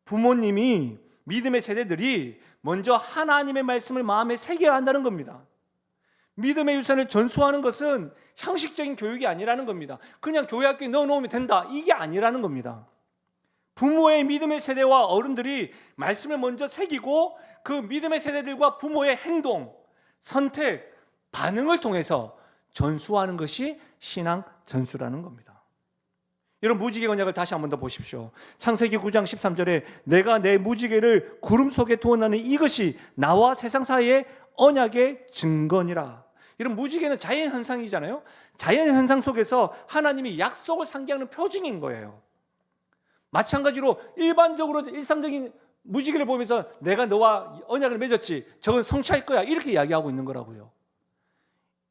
부모님이 믿음의 세대들이 먼저 하나님의 말씀을 마음에 새겨야 한다는 겁니다. 믿음의 유산을 전수하는 것은 형식적인 교육이 아니라는 겁니다. 그냥 교회 학교에 넣어놓으면 된다, 이게 아니라는 겁니다. 부모의 믿음의 세대와 어른들이 말씀을 먼저 새기고 그 믿음의 세대들과 부모의 행동, 선택, 반응을 통해서 전수하는 것이 신앙 전수라는 겁니다. 이런 무지개 언약을 다시 한 번 더 보십시오. 창세기 9장 13절에 내가 내 무지개를 구름 속에 두었나니 이것이 나와 세상 사이의 언약의 증거니라. 이런 무지개는 자연 현상이잖아요. 자연 현상 속에서 하나님이 약속을 상기하는 표징인 거예요. 마찬가지로 일상적인 무지개를 보면서 내가 너와 언약을 맺었지, 저건 성취할 거야, 이렇게 이야기하고 있는 거라고요.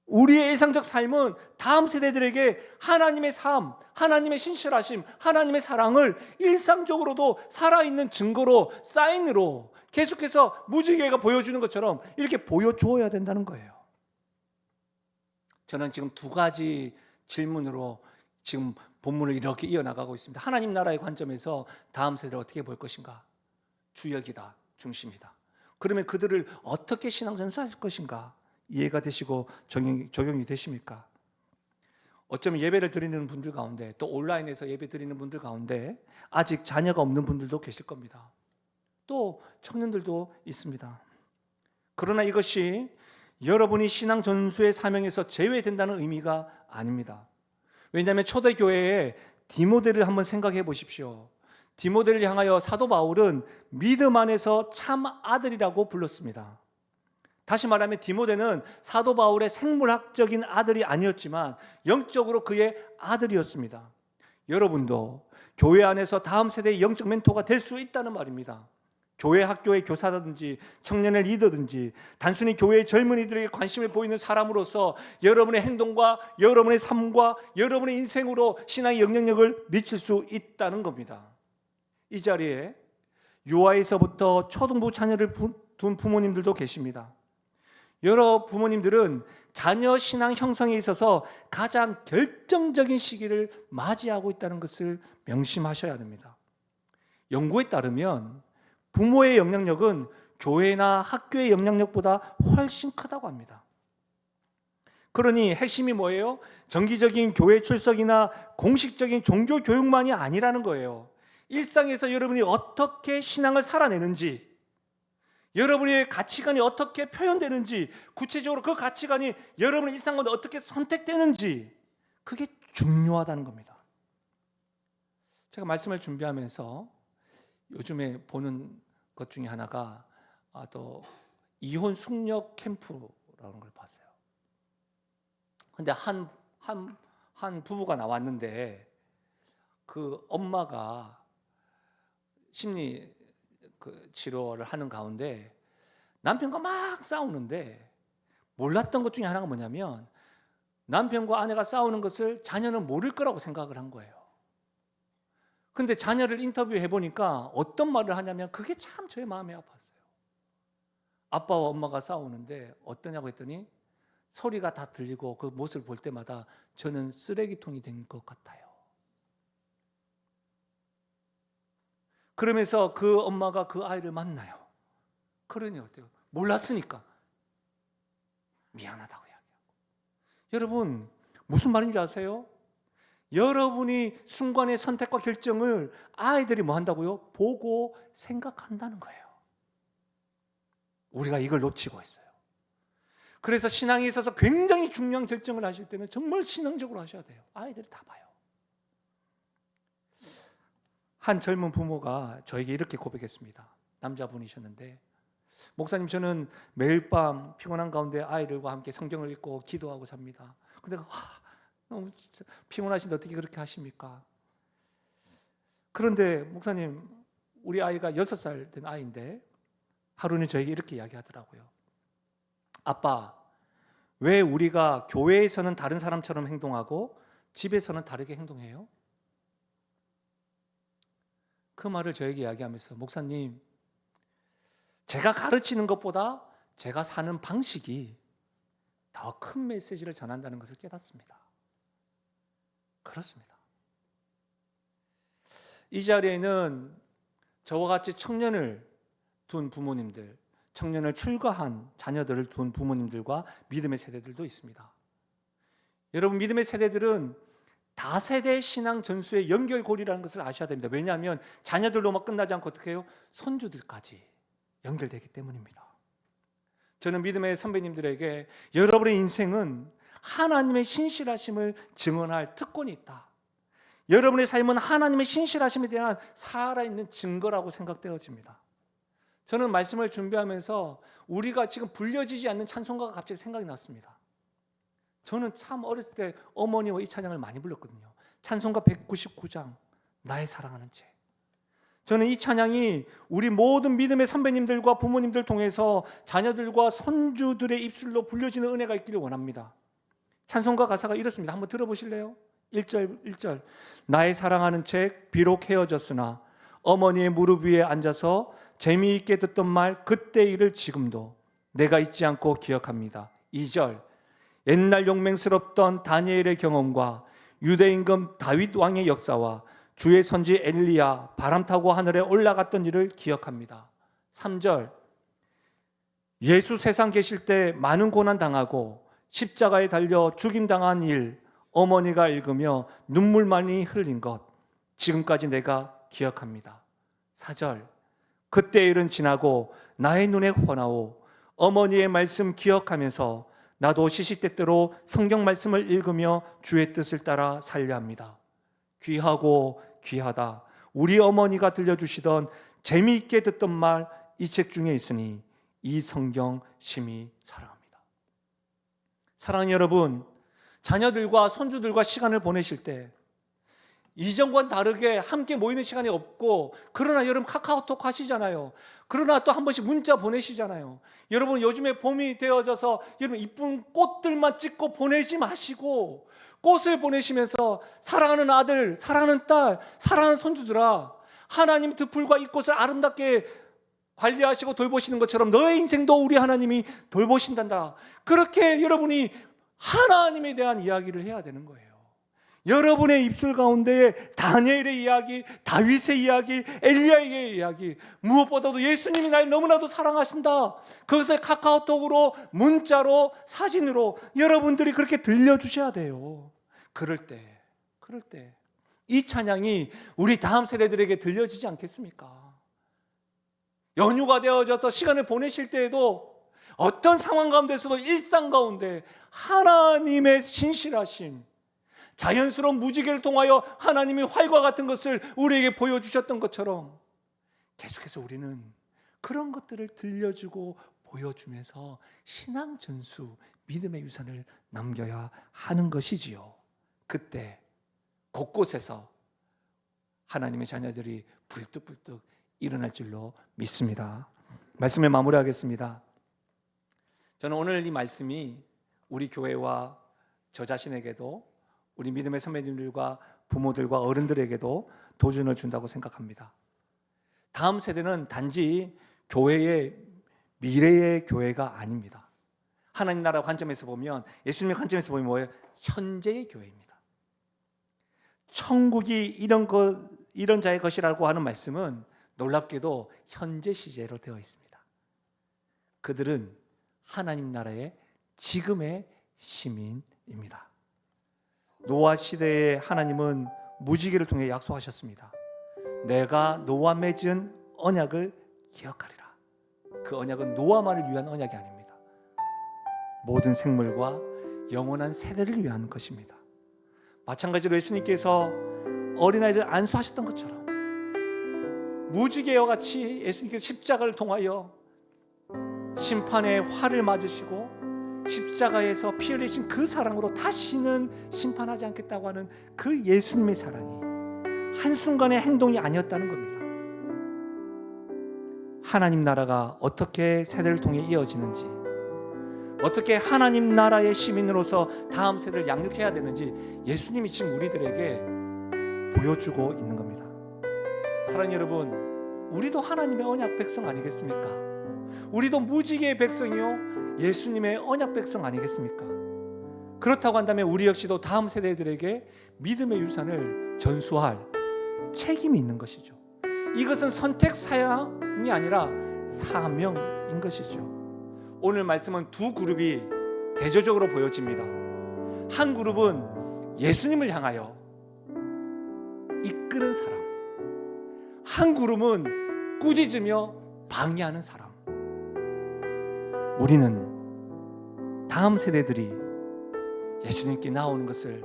우리의 일상적 삶은 다음 세대들에게 하나님의 삶, 하나님의 신실하심, 하나님의 사랑을 일상적으로도 살아있는 증거로, 사인으로 계속해서 무지개가 보여주는 것처럼 이렇게 보여주어야 된다는 거예요. 저는 지금 두 가지 질문으로 지금 본문을 이렇게 이어나가고 있습니다. 하나님 나라의 관점에서 다음 세대를 어떻게 볼 것인가? 주역이다, 중심이다. 그러면 그들을 어떻게 신앙 전수할 것인가? 이해가 되시고 적용이 되십니까? 어쩌면 예배를 드리는 분들 가운데, 또 온라인에서 예배 드리는 분들 가운데 아직 자녀가 없는 분들도 계실 겁니다. 또 청년들도 있습니다. 그러나 이것이 여러분이 신앙 전수의 사명에서 제외된다는 의미가 아닙니다. 왜냐하면 초대교회의 디모데를 한번 생각해 보십시오. 디모데를 향하여 사도 바울은 믿음 안에서 참 아들이라고 불렀습니다. 다시 말하면 디모데는 사도 바울의 생물학적인 아들이 아니었지만 영적으로 그의 아들이었습니다. 여러분도 교회 안에서 다음 세대의 영적 멘토가 될 수 있다는 말입니다. 교회 학교의 교사라든지 청년의 리더든지 단순히 교회의 젊은이들에게 관심을 보이는 사람으로서 여러분의 행동과 여러분의 삶과 여러분의 인생으로 신앙의 영향력을 미칠 수 있다는 겁니다. 이 자리에 유아에서부터 초등부 자녀를 둔 부모님들도 계십니다. 여러 부모님들은 자녀 신앙 형성에 있어서 가장 결정적인 시기를 맞이하고 있다는 것을 명심하셔야 됩니다. 연구에 따르면 부모의 영향력은 교회나 학교의 영향력보다 훨씬 크다고 합니다. 그러니 핵심이 뭐예요? 정기적인 교회 출석이나 공식적인 종교 교육만이 아니라는 거예요. 일상에서 여러분이 어떻게 신앙을 살아내는지, 여러분의 가치관이 어떻게 표현되는지, 구체적으로 그 가치관이 여러분의 일상 가운데 어떻게 선택되는지, 그게 중요하다는 겁니다. 제가 말씀을 준비하면서 요즘에 보는 것 중에 하나가 또 이혼 숙녀 캠프라는 걸 봤어요. 근데 한 부부가 나왔는데 그 엄마가 심리 치료를 하는 가운데 남편과 막 싸우는데 몰랐던 것 중에 하나가 뭐냐면 남편과 아내가 싸우는 것을 자녀는 모를 거라고 생각을 한 거예요. 근데 자녀를 인터뷰해 보니까 어떤 말을 하냐면 그게 참 저의 마음이 아팠어요. 아빠와 엄마가 싸우는데 어떠냐고 했더니 소리가 다 들리고 그 모습을 볼 때마다 저는 쓰레기통이 된 것 같아요. 그러면서 그 엄마가 그 아이를 만나요. 그러니 어때요? 몰랐으니까 미안하다고 이야기하고. 여러분 무슨 말인지 아세요? 여러분이 순간의 선택과 결정을 아이들이 뭐 한다고요? 보고 생각한다는 거예요. 우리가 이걸 놓치고 있어요. 그래서 신앙에 있어서 굉장히 중요한 결정을 하실 때는 정말 신앙적으로 하셔야 돼요. 아이들이 다 봐요. 한 젊은 부모가 저에게 이렇게 고백했습니다. 남자분이셨는데, 목사님 저는 매일 밤 피곤한 가운데 아이들과 함께 성경을 읽고 기도하고 잡니다. 근데 너무 피곤하신데 어떻게 그렇게 하십니까? 그런데 목사님 우리 아이가 6살 된 아이인데 하루는 저에게 이렇게 이야기하더라고요. 아빠, 왜 우리가 교회에서는 다른 사람처럼 행동하고 집에서는 다르게 행동해요? 그 말을 저에게 이야기하면서 목사님, 제가 가르치는 것보다 제가 사는 방식이 더 큰 메시지를 전한다는 것을 깨닫습니다. 그렇습니다. 이 자리에는 저와 같이 청년을 둔 부모님들, 청년을 출가한 자녀들을 둔 부모님들과 믿음의 세대들도 있습니다. 여러분 믿음의 세대들은 다세대 신앙 전수의 연결고리라는 것을 아셔야 됩니다. 왜냐하면 자녀들로만 끝나지 않고 어떻게 해요? 손주들까지 연결되기 때문입니다. 저는 믿음의 선배님들에게 여러분의 인생은 하나님의 신실하심을 증언할 특권이 있다. 여러분의 삶은 하나님의 신실하심에 대한 살아있는 증거라고 생각되어집니다. 저는 말씀을 준비하면서 우리가 지금 불려지지 않는 찬송가가 갑자기 생각이 났습니다. 저는 참 어렸을 때 어머니와 이 찬양을 많이 불렀거든요. 찬송가 199장 나의 사랑하는 죄. 저는 이 찬양이 우리 모든 믿음의 선배님들과 부모님들 통해서 자녀들과 손주들의 입술로 불려지는 은혜가 있기를 원합니다. 찬송가 가사가 이렇습니다. 한번 들어보실래요? 1절 나의 사랑하는 책 비록 헤어졌으나 어머니의 무릎 위에 앉아서 재미있게 듣던 말 그때 일을 지금도 내가 잊지 않고 기억합니다. 2절 옛날 용맹스럽던 다니엘의 경험과 유대임금 다윗 왕의 역사와 주의 선지 엘리야 바람 타고 하늘에 올라갔던 일을 기억합니다. 3절 예수 세상 계실 때 많은 고난 당하고 십자가에 달려 죽임당한 일 어머니가 읽으며 눈물 많이 흘린 것 지금까지 내가 기억합니다. 4절 그때 일은 지나고 나의 눈에 훤하오 어머니의 말씀 기억하면서 나도 시시때때로 성경 말씀을 읽으며 주의 뜻을 따라 살려 합니다. 귀하고 귀하다 우리 어머니가 들려주시던 재미있게 듣던 말 이 책 중에 있으니 이 성경 심히 사랑합니다. 사랑하는 여러분, 자녀들과 손주들과 시간을 보내실 때 이전과는 다르게 함께 모이는 시간이 없고 그러나 여러분 카카오톡 하시잖아요. 그러나 또 한 번씩 문자 보내시잖아요. 여러분 요즘에 봄이 되어져서 여러분 이쁜 꽃들만 찍고 보내지 마시고 꽃을 보내시면서 사랑하는 아들, 사랑하는 딸, 사랑하는 손주들아 하나님 득풀과 이 꽃을 아름답게 관리하시고 돌보시는 것처럼 너의 인생도 우리 하나님이 돌보신단다. 그렇게 여러분이 하나님에 대한 이야기를 해야 되는 거예요. 여러분의 입술 가운데 다니엘의 이야기, 다윗의 이야기, 엘리야의 이야기 무엇보다도 예수님이 날 너무나도 사랑하신다. 그것을 카카오톡으로 문자로 사진으로 여러분들이 그렇게 들려주셔야 돼요. 그럴 때 이 찬양이 우리 다음 세대들에게 들려지지 않겠습니까? 연휴가 되어져서 시간을 보내실 때에도 어떤 상황 가운데서도 일상 가운데 하나님의 신실하심 자연스러운 무지개를 통하여 하나님의 활과 같은 것을 우리에게 보여주셨던 것처럼 계속해서 우리는 그런 것들을 들려주고 보여주면서 신앙 전수, 믿음의 유산을 남겨야 하는 것이지요. 그때 곳곳에서 하나님의 자녀들이 불뚝불뚝 일어날 줄로 믿습니다. 말씀을 마무리하겠습니다. 저는 오늘 이 말씀이 우리 교회와 저 자신에게도 우리 믿음의 선배님들과 부모들과 어른들에게도 도전을 준다고 생각합니다. 다음 세대는 단지 교회의 미래의 교회가 아닙니다. 하나님 나라 관점에서 보면 예수님의 관점에서 보면 뭐예요? 현재의 교회입니다. 천국이 이런 자의 것이라고 하는 말씀은 놀랍게도 현재 시제로 되어 있습니다. 그들은 하나님 나라의 지금의 시민입니다. 노아 시대에 하나님은 무지개를 통해 약속하셨습니다. 내가 노아 맺은 언약을 기억하리라. 그 언약은 노아만을 위한 언약이 아닙니다. 모든 생물과 영원한 세대를 위한 것입니다. 마찬가지로 예수님께서 어린아이를 안수하셨던 것처럼 무지개와 같이 예수님께서 십자가를 통하여 심판의 활을 맞으시고 십자가에서 피 흘리신 그 사랑으로 다시는 심판하지 않겠다고 하는 그 예수님의 사랑이 한순간의 행동이 아니었다는 겁니다. 하나님 나라가 어떻게 세대를 통해 이어지는지, 어떻게 하나님 나라의 시민으로서 다음 세대를 양육해야 되는지 예수님이 지금 우리들에게 보여주고 있는 겁니다. 사랑하는 여러분, 우리도 하나님의 언약 백성 아니겠습니까? 우리도 무지개의 백성이요 예수님의 언약 백성 아니겠습니까? 그렇다고 한다면 우리 역시도 다음 세대들에게 믿음의 유산을 전수할 책임이 있는 것이죠. 이것은 선택 사양이 아니라 사명인 것이죠. 오늘 말씀은 두 그룹이 대조적으로 보여집니다. 한 그룹은 예수님을 향하여 이끄는 사람, 한 그룹은 꾸짖으며 방해하는 사람. 우리는 다음 세대들이 예수님께 나오는 것을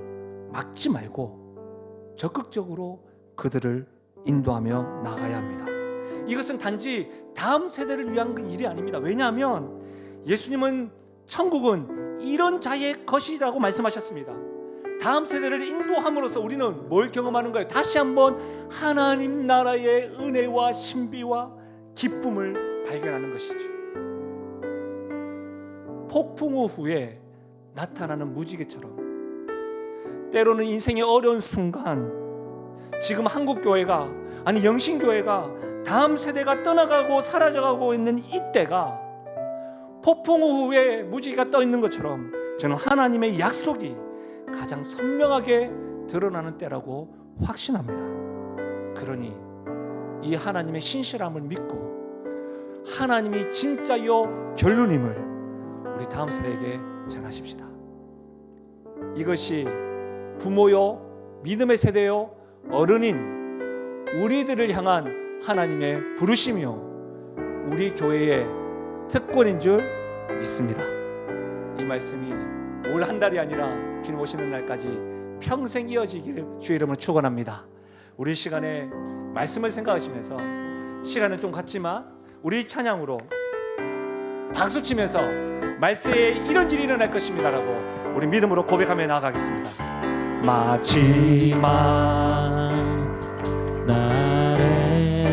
막지 말고 적극적으로 그들을 인도하며 나가야 합니다. 이것은 단지 다음 세대를 위한 일이 아닙니다. 왜냐하면 예수님은 천국은 이런 자의 것이라고 말씀하셨습니다. 다음 세대를 인도함으로써 우리는 뭘 경험하는 거예요? 다시 한번 하나님 나라의 은혜와 신비와 기쁨을 발견하는 것이죠. 폭풍우 후에 나타나는 무지개처럼 때로는 인생의 어려운 순간, 지금 한국교회가, 아니 영신교회가 다음 세대가 떠나가고 사라져가고 있는 이때가 폭풍우 후에 무지개가 떠 있는 것처럼 저는 하나님의 약속이 가장 선명하게 드러나는 때라고 확신합니다. 그러니 이 하나님의 신실함을 믿고 하나님이 진짜요 결론임을 우리 다음 세대에게 전하십시다. 이것이 부모요, 믿음의 세대요, 어른인 우리들을 향한 하나님의 부르심이요 우리 교회의 특권인 줄 믿습니다. 이 말씀이 올 한 달이 아니라 주님 오시는 날까지 평생 이어지기를 주의 이름으로 축원합니다. 우리 시간에 말씀을 생각하시면서 시간은 좀 같지만 우리 찬양으로 박수치면서 말세에 이런 일이 일어날 것입니다라고 우리 믿음으로 고백하며 나아가겠습니다. 마지막 날에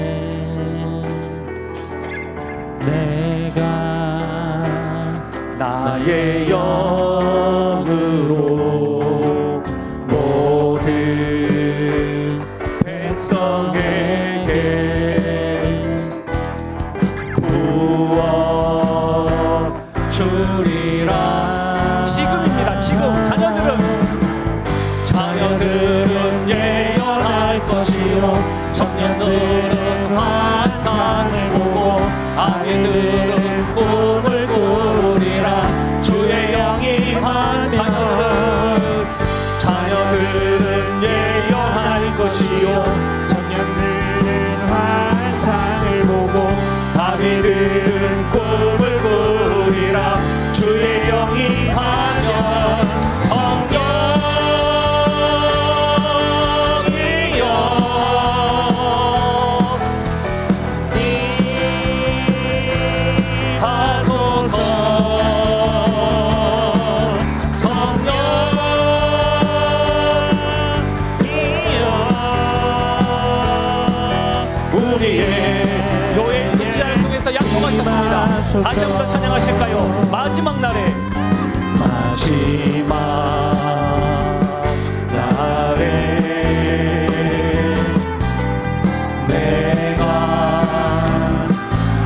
내가 나의 영으로 모든 백성에게 부어 주리라. 지금입니다. 지금 자녀들은 예언할 것이요 청년들은 환상을 보고 아이들은 꿈을 꾸리라. 주의 영이 임한 자녀들은 예언할 것이요 청년들은 환상을 보고 아이들은 꿈을 꾸리라. 주의 영이 임하면 약속하셨습니다. 다시 한번 찬양하실까요? 마지막 날에 내가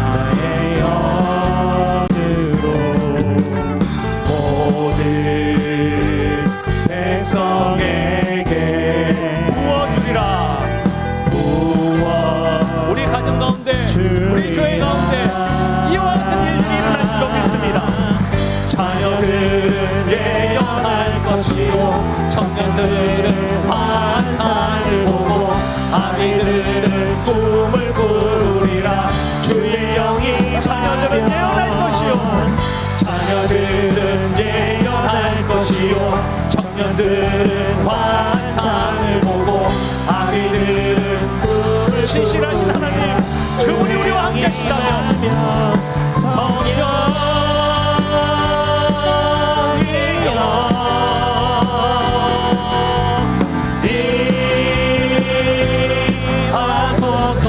나의 영으로 모든 백성에게 부어주리라. 우리 가정 가운데, 우리 교회 가운데 이와 같은 일들이 일어날 줄로 믿습니다. 자녀들은 예언할 것이요 청년들은 환상을 보고 아이들은 꿈을 꾸리라. 주의 영이 자녀들은 예언할 것이요 자녀들은 예언할 것이요 청년들은 환상을 보고 아이들은 꿈을 신실하신 하나님, 그분이 우리와 함께 하신다면 성령이여 임하소서.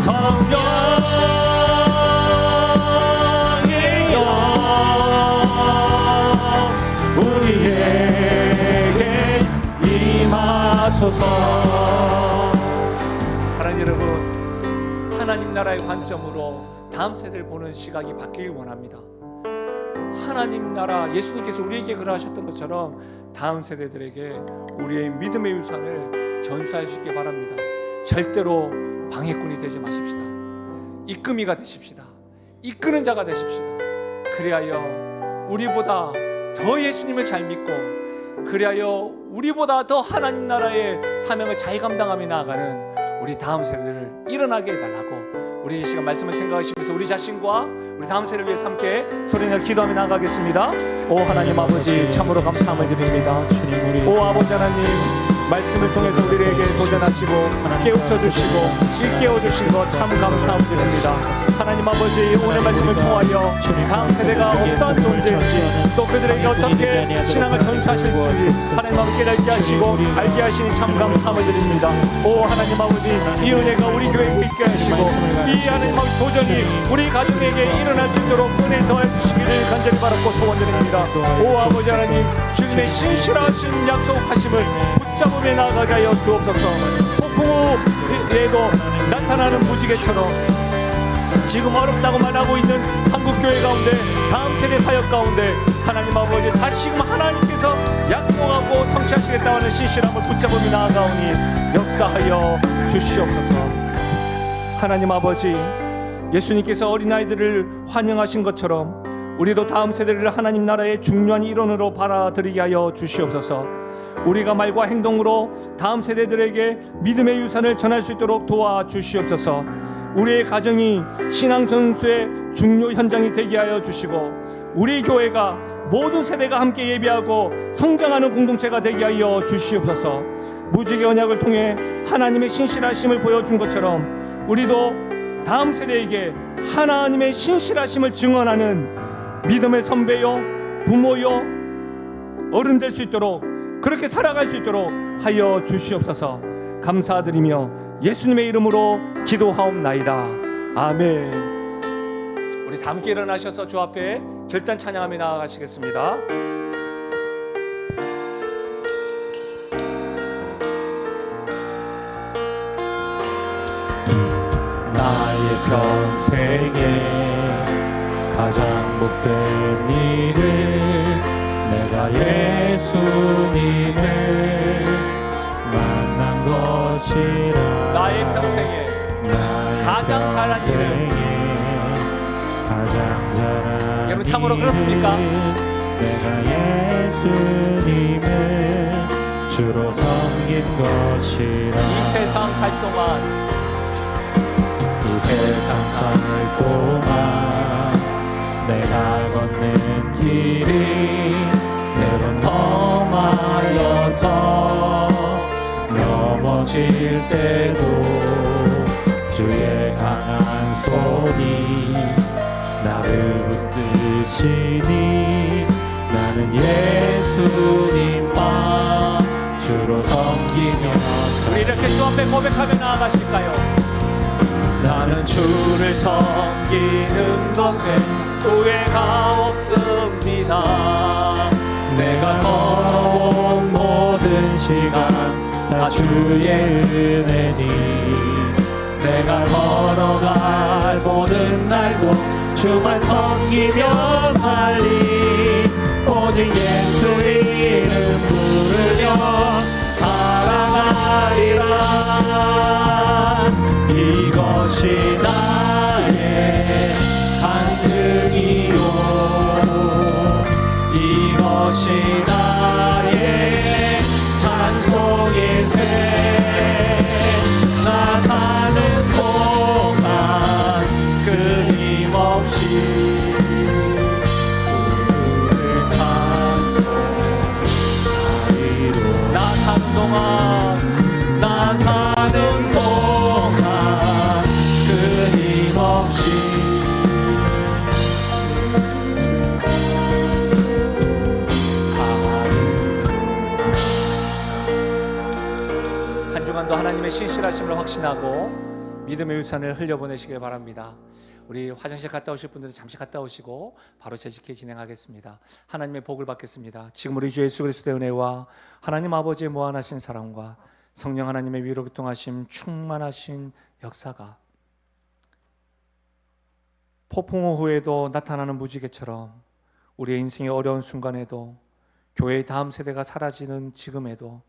성령이여 우리에게 임하소서. 사랑하는 여러분, 하나님 나라의 관점으로 다음 세대를 보는 시각이 바뀌길 원합니다. 하나님 나라, 예수님께서 우리에게 그러하셨던 것처럼 다음 세대들에게 우리의 믿음의 유산을 전수할 수 있게 바랍니다. 절대로 방해꾼이 되지 마십시다. 이끌미가 되십시다. 이끄는 자가 되십시다. 그리하여 우리보다 더 예수님을 잘 믿고, 그리하여 우리보다 더 하나님 나라의 사명을 잘 감당하며 나아가는 우리 다음 세대를 일어나게 해달라고 우리 이 시간 말씀을 생각하시면서 우리 자신과 우리 다음 세대를 위해서 함께 소리내어 기도하며 나아가겠습니다. 오 하나님 아버지, 참으로 감사함을 드립니다. 오 아버지 하나님, 말씀을 통해서 우리에게 도전하시고 깨우쳐 주시고 일깨워 주신 것 참 감사함을 드립니다. 하나님 아버지, 오늘 말씀을 통하여 다음 세대가 어떠한 존재인지, 또 그들에게 어떻게 신앙을 전수하실지 하나님 아버지 깨닫게 하시고 알게 하시니 참 감사함을 드립니다. 오 하나님 아버지, 이 은혜가 우리 교회에 있게 하시고 이 하나님 아버지 도전이 우리 가정에게 일어날 수 있도록 은혜 더해 주시기를 간절히 바랐고 소원드립니다. 오 아버지 하나님, 주님의 신실하신 약속하심을 붙잡으며 나아가게 하여 주옵소서. 폭풍우에도 나타나는 무지개처럼 지금 어렵다고만 하고 있는 한국교회 가운데, 다음 세대 사역 가운데 하나님 아버지 다시금 하나님께서 약속하고 성취하시겠다고 하는 신실함을 붙잡으며 나아가오니 역사하여 주시옵소서. 하나님 아버지, 예수님께서 어린아이들을 환영하신 것처럼 우리도 다음 세대를 하나님 나라의 중요한 일원으로 받아들이게 하여 주시옵소서. 우리가 말과 행동으로 다음 세대들에게 믿음의 유산을 전할 수 있도록 도와주시옵소서. 우리의 가정이 신앙 전수의 중요 현장이 되게 하여 주시고 우리 교회가 모든 세대가 함께 예배하고 성장하는 공동체가 되게 하여 주시옵소서. 무지개 언약을 통해 하나님의 신실하심을 보여준 것처럼 우리도 다음 세대에게 하나님의 신실하심을 증언하는 믿음의 선배요, 부모요, 어른 될 수 있도록, 그렇게 살아갈 수 있도록 하여 주시옵소서. 감사드리며 예수님의 이름으로 기도하옵나이다. 아멘. 우리 다 함께 일어나셔서 주 앞에 결단 찬양하며 나아가시겠습니다. 나의 평생에 가장 복된 일은 내가 예수님을 만난 것이라. 나의 평생에 가장 잘한 일은, 가장 잘한 여러분 참으로 그렇습니까? 내가 예수님을 주로 섬긴 것이라. 이 세상 살 동안, 이 세상 살 동안 내가 걷는 길이 때론 험하여서 넘어질 때도 주의 강한 손이 나를 붙드시니 나는 예수님만 주로 섬기며. 우리 이렇게 주 앞에 고백하며 나아가실까요? 나는 주를 섬기는 것에 후회가 없습니다. 내가 걸어온 모든 시간 다 주의 은혜니, 내가 걸어갈 모든 날도 주만 섬기며 살리. 오직 예수 이름 부르며 살아가리라. 이것이 나의 간증이요, 이것이 나의 찬송일세. 나 사는 동안 끊임없이 주를 찬송하리로. 나 사는 동안, 나 사는 동안 끊임없이. 한 주간도 하나님의 신실하심을 확신하고 믿음의 유산을 흘려보내시길 바랍니다. 우리 화장실 갔다 오실 분들은 잠시 갔다 오시고 바로 재직해 진행하겠습니다. 하나님의 복을 받겠습니다. 지금 우리 주 예수 그리스도의 은혜와 하나님 아버지의 무한하신 사랑과 성령 하나님의 위로 교통하심 충만하신 역사가 폭풍우 후에도 나타나는 무지개처럼 우리의 인생의 어려운 순간에도, 교회의 다음 세대가 사라지는 지금에도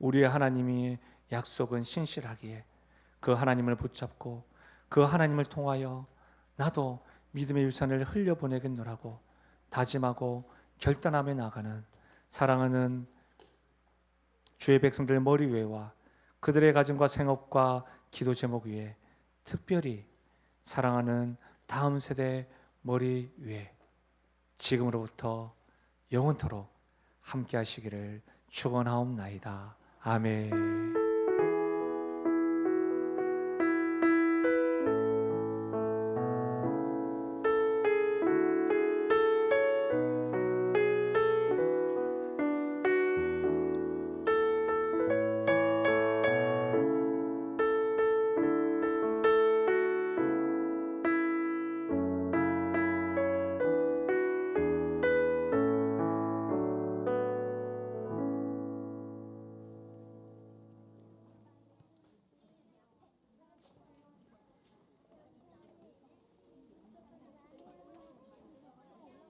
우리의 하나님이 약속은 신실하기에 그 하나님을 붙잡고 그 하나님을 통하여 나도 믿음의 유산을 흘려보내겠노라고 다짐하고 결단하며 나가는 사랑하는 주의 백성들 머리 위에와 그들의 가정과 생업과 기도 제목 위에 특별히 사랑하는 다음 세대 머리 위에 지금으로부터 영원토록 함께 하시기를 축원하옵나이다. 아멘.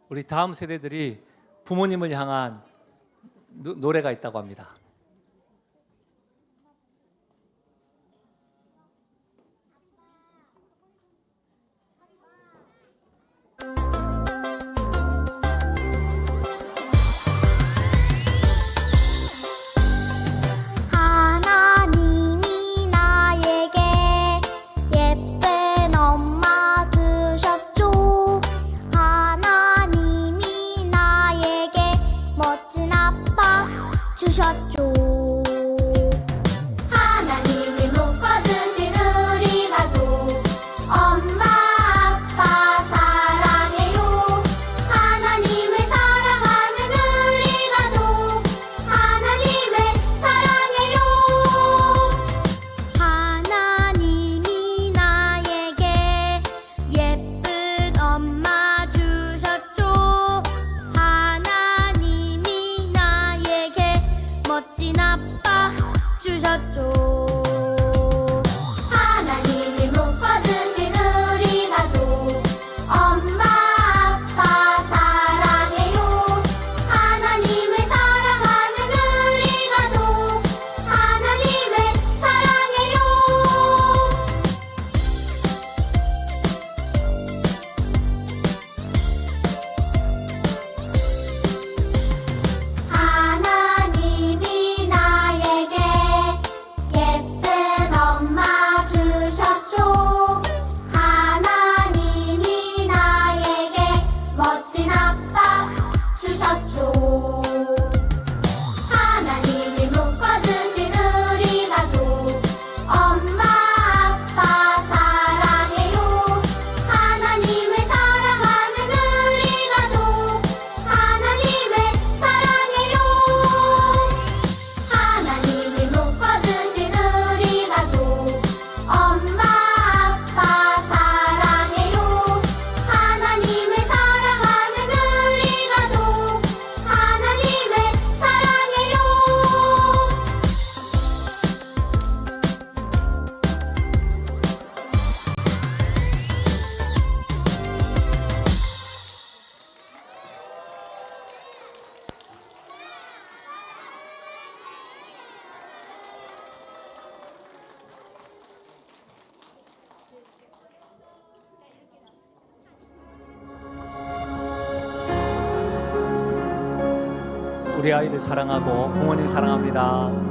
우리 다음 세대들이 부모님을 향한 노래가 있다고 합니다. 하나님이 나에게 예쁜 엄마 주셨죠. 하나님이 나에게 멋진 아빠 주셨죠. 하나님이 묶어주신 우리 가족 엄마 아빠 사랑해요. 하나님을 사랑하는 우리 가족 하나님을 사랑해요. 하나님이 나에게 예쁜 엄마 주셨죠. 하나님이 나에게 멋진 아빠 주셨죠. 하나님이 묶어주신 우리 가족 엄마 아빠 사랑해요. 하나님을 사랑하는 우리 가족 하나님을 사랑해요. 하나님이 나에게 예쁜 엄마 주셨죠. 하나님이 나에게 멋진 아빠 주셨죠. 하나님이 묶어주신 우리 가족 엄마 아빠 사랑해요. 하나님을 사랑하는 우리 가족 하나님을 사랑해요. 하나님이 묶어주신 우리 가족 엄마 아빠 사랑해요. 하나님을 사랑하는 우리 가족 하나님을 사랑해요. 우리 아이들 사랑하고 부모님 사랑합니다.